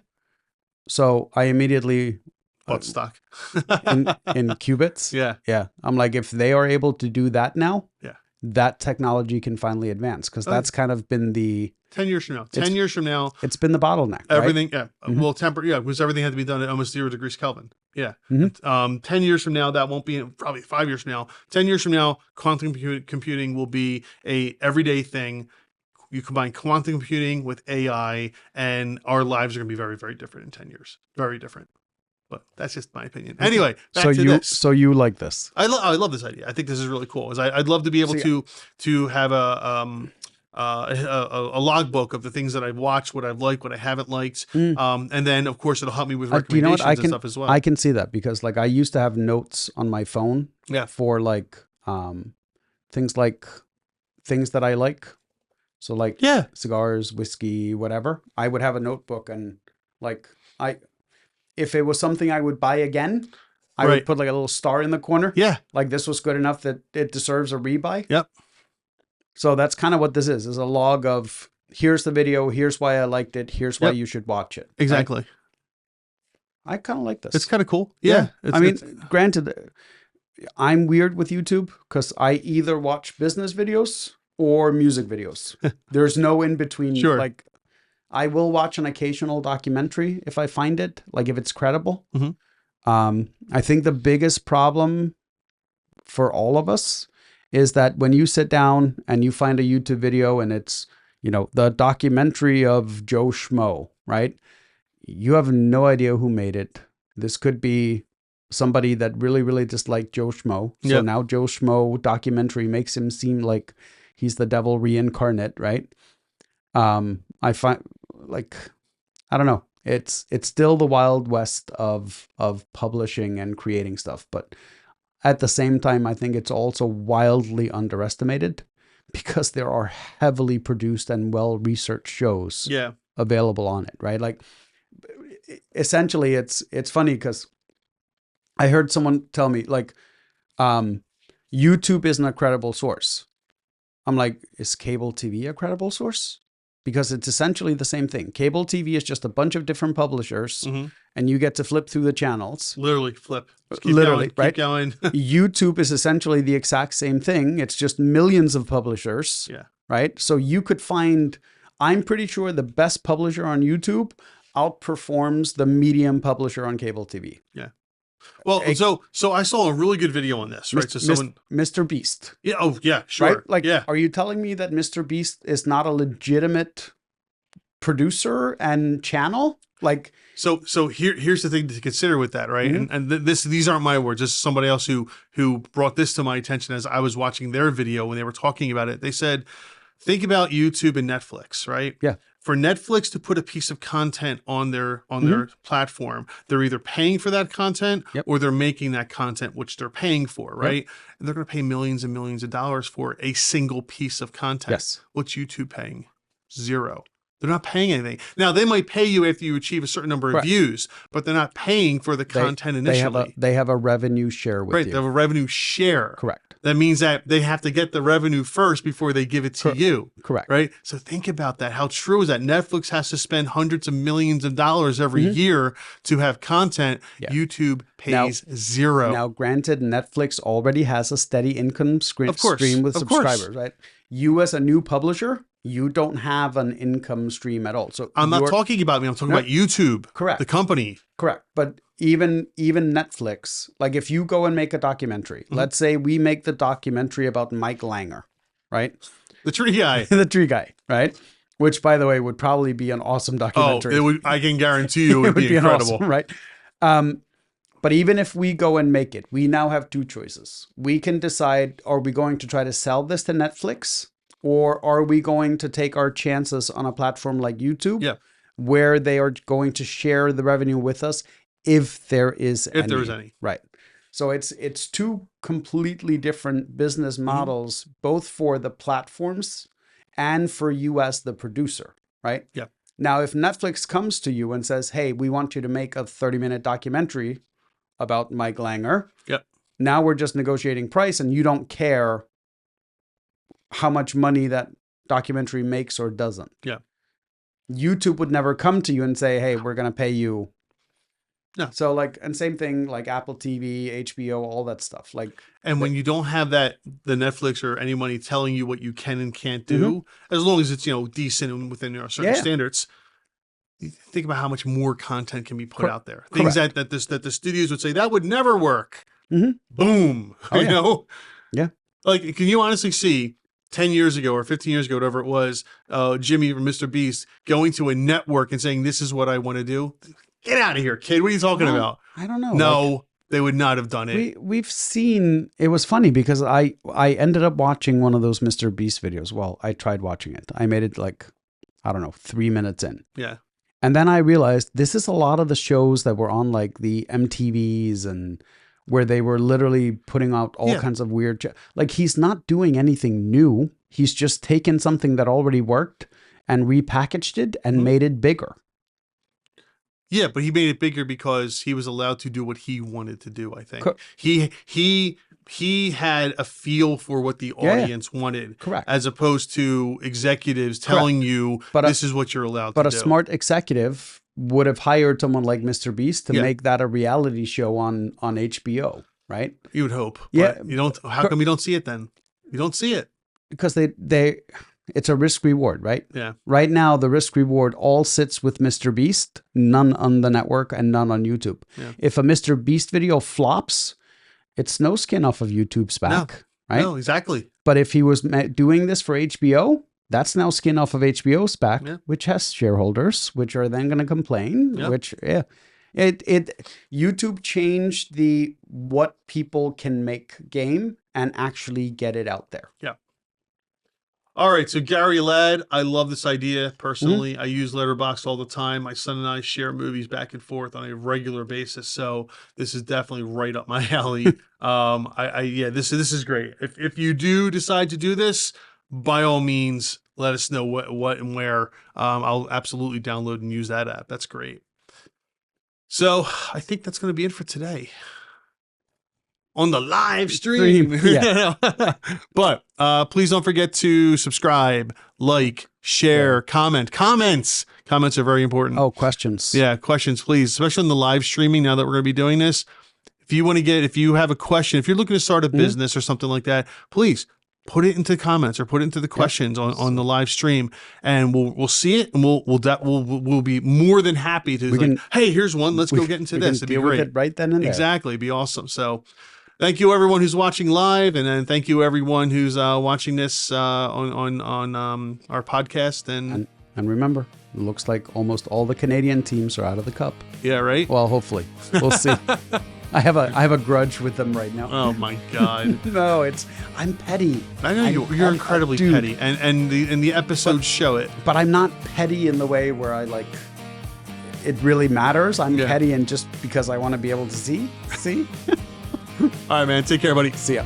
So I immediately bought stock. in qubits. Yeah. Yeah. I'm like, if they are able to do that now, Yeah. that technology can finally advance because that's kind of been the 10 years from now. 10 years from now. it's been the bottleneck. Right? Everything, yeah. Well, because everything had to be done at almost 0 degrees Kelvin. Yeah. Mhm. 10 years from now, that won't be, probably 5 years from now. 10 years from now, quantum computing will be a everyday thing. You combine quantum computing with AI, and our lives are going to be very, very different in 10 years. Very different. But that's just my opinion. Anyway, back to this. So you like this? I love this idea. I think this is really cool. I'd love to be able to have a logbook of the things that I've watched, what I've liked, what I haven't liked, and then of course it'll help me with Do you know recommendations what? and stuff as well. I can see that because like I used to have notes on my phone Yeah. for like things that I like. So like Yeah. cigars, whiskey, whatever. I would have a notebook and like if it was something I would buy again, I Right. would put like a little star in the corner. Yeah. Like this was good enough that it deserves a rebuy. Yep. So that's kind of what this is a log of here's the video, here's why I liked it, here's why Yep. you should watch it. Exactly. Right? I kind of like this. It's kind of cool. Yeah. I mean, granted, I'm weird with YouTube because I either watch business videos or music videos. There's no in between. Sure. Like, I will watch an occasional documentary if I find it, like if it's credible. Mhm. I think the biggest problem for all of us is that when you sit down and you find a YouTube video and it's, the documentary of Joe Schmo, right? You have no idea who made it. This could be somebody that really, really disliked Joe Schmo. So Yep. now Joe Schmo documentary makes him seem like he's the devil reincarnate, right? I find I don't know. It's still the wild west of publishing and creating stuff, but at the same time, I think it's also wildly underestimated because there are heavily produced and well-researched shows Yeah. available on it, right? Like essentially it's funny because I heard someone tell me like YouTube isn't a credible source. I'm like, is cable TV a credible source? Because it's essentially the same thing. Cable TV is just a bunch of different publishers and you get to flip through the channels. Literally flip. Just keep Literally, going, right? Keep going. YouTube is essentially the exact same thing. It's just millions of publishers. Yeah. Right. So you could find, I'm pretty sure the best publisher on YouTube outperforms the medium publisher on cable TV. Yeah. Well, so I saw a really good video on this, right? So someone, Mr. Beast. yeah, oh yeah, sure, Right? Like, yeah, are you telling me that Mr. Beast is not a legitimate producer and channel? Like, So here's the thing to consider with that, right? And these aren't my words. This is somebody else who brought this to my attention as I was watching their video when they were talking about it. They said, think about YouTube and Netflix, right? Yeah. For Netflix to put a piece of content on their platform, they're either paying for that content Yep. or they're making that content, which they're paying for, right? And they're going to pay millions and millions of dollars for a single piece of content. Yes. What's YouTube paying? Zero. They're not paying anything. Now, they might pay you after you achieve a certain number of Correct. views, but they're not paying for the content initially. They have a revenue share with Right. you. They have a revenue share. Correct. That means that they have to get the revenue first before they give it to you. Correct. Right. So think about that. How true is that? Netflix has to spend hundreds of millions of dollars every year to have content. Yeah. YouTube pays zero. Now, granted, Netflix already has a steady income stream with Of subscribers, course. right? You as a new publisher, you don't have an income stream at all. So I'm not talking about me. I'm talking about YouTube. Correct. The company. Correct. But even Netflix, like if you go and make a documentary, let's say we make the documentary about Mike Langer, right? The tree guy. The tree guy, right? Which, by the way, would probably be an awesome documentary. It would. I can guarantee you it would be an incredible. awesome, right? But even if we go and make it, we now have two choices. We can decide, are we going to try to sell this to Netflix? Or are we going to take our chances on a platform like YouTube, where they are going to share the revenue with us if there is any. Right. So it's two completely different business models, both for the platforms and for you as the producer, right? Yeah. Now, if Netflix comes to you and says, hey, we want you to make a 30-minute documentary about Mike Langer. Yep. Now we're just negotiating price and you don't care how much money that documentary makes or doesn't. Yeah. YouTube would never come to you and say, hey, we're going to pay you. No. So and same thing like Apple TV, HBO, all that stuff. And when you don't have the Netflix or any money telling you what you can and can't do, as long as it's, decent and within certain standards, you think about how much more content can be put out there. Things that the studios would say that would never work. Boom. Oh, yeah. Like, can you honestly see 10 years ago or 15 years ago, whatever it was, Jimmy from Mr. Beast going to a network and saying, this is what I want to do? Get out of here, kid. What are you talking about? I don't know. No, they would not have done it. We've seen, it was funny because I ended up watching one of those Mr. Beast videos. Well, I tried watching it. I made it 3 minutes in. Yeah. And then I realized this is a lot of the shows that were on the MTVs and where they were literally putting out all kinds of weird, he's not doing anything new. He's just taken something that already worked and repackaged it and made it bigger. Yeah, but he made it bigger because he was allowed to do what he wanted to do, I think. He had a feel for what the audience wanted. Correct. As opposed to executives telling you this is what you're allowed to do. But a smart executive would have hired someone like Mr. Beast to make that a reality show on HBO, right? You would hope. Yeah. But you don't. How come you don't see it then? You don't see it. Because it's a risk reward, right? Yeah. Right now, the risk reward all sits with Mr. Beast, none on the network and none on YouTube. Yeah. If a Mr. Beast video flops, it's no skin off of YouTube's back, right? No, exactly. But if he was doing this for HBO, that's now skin off of HBO's back, which has shareholders, which are then going to complain, YouTube changed the what people can make game and actually get it out there. Yeah. All right, so Gary Ladd, I love this idea personally. I use Letterboxd all the time. My son and I share movies back and forth on a regular basis, so this is definitely right up my alley. This is great. If you do decide to do this, by all means, let us know what and where. I'll absolutely download and use that app. That's great. So I think that's going to be it for today. On the live stream. Yeah. But please don't forget to subscribe, like, share, comment. Comments are very important. Oh, questions. Yeah, questions, please, especially on the live streaming now that we're going to be doing this. If you have a question, if you're looking to start a business or something like that, please put it into comments or put it into the questions on the live stream, and we'll see it, and we'll be more than happy to hey, here's one. Let's go get into this. It'd be great. With it right then and there. Exactly. It'd be awesome. So thank you everyone who's watching live, and then thank you everyone who's watching this on our podcast. And remember, it looks like almost all the Canadian teams are out of the cup. Yeah, right. Well, hopefully, we'll see. I have a grudge with them right now. Oh my God. No, I'm petty. I know you're incredibly dude. petty, and the episodes show it. But I'm not petty in the way where I like it really matters. I'm Yeah. petty and just because I want to be able to see. All right, man. Take care, buddy. See ya.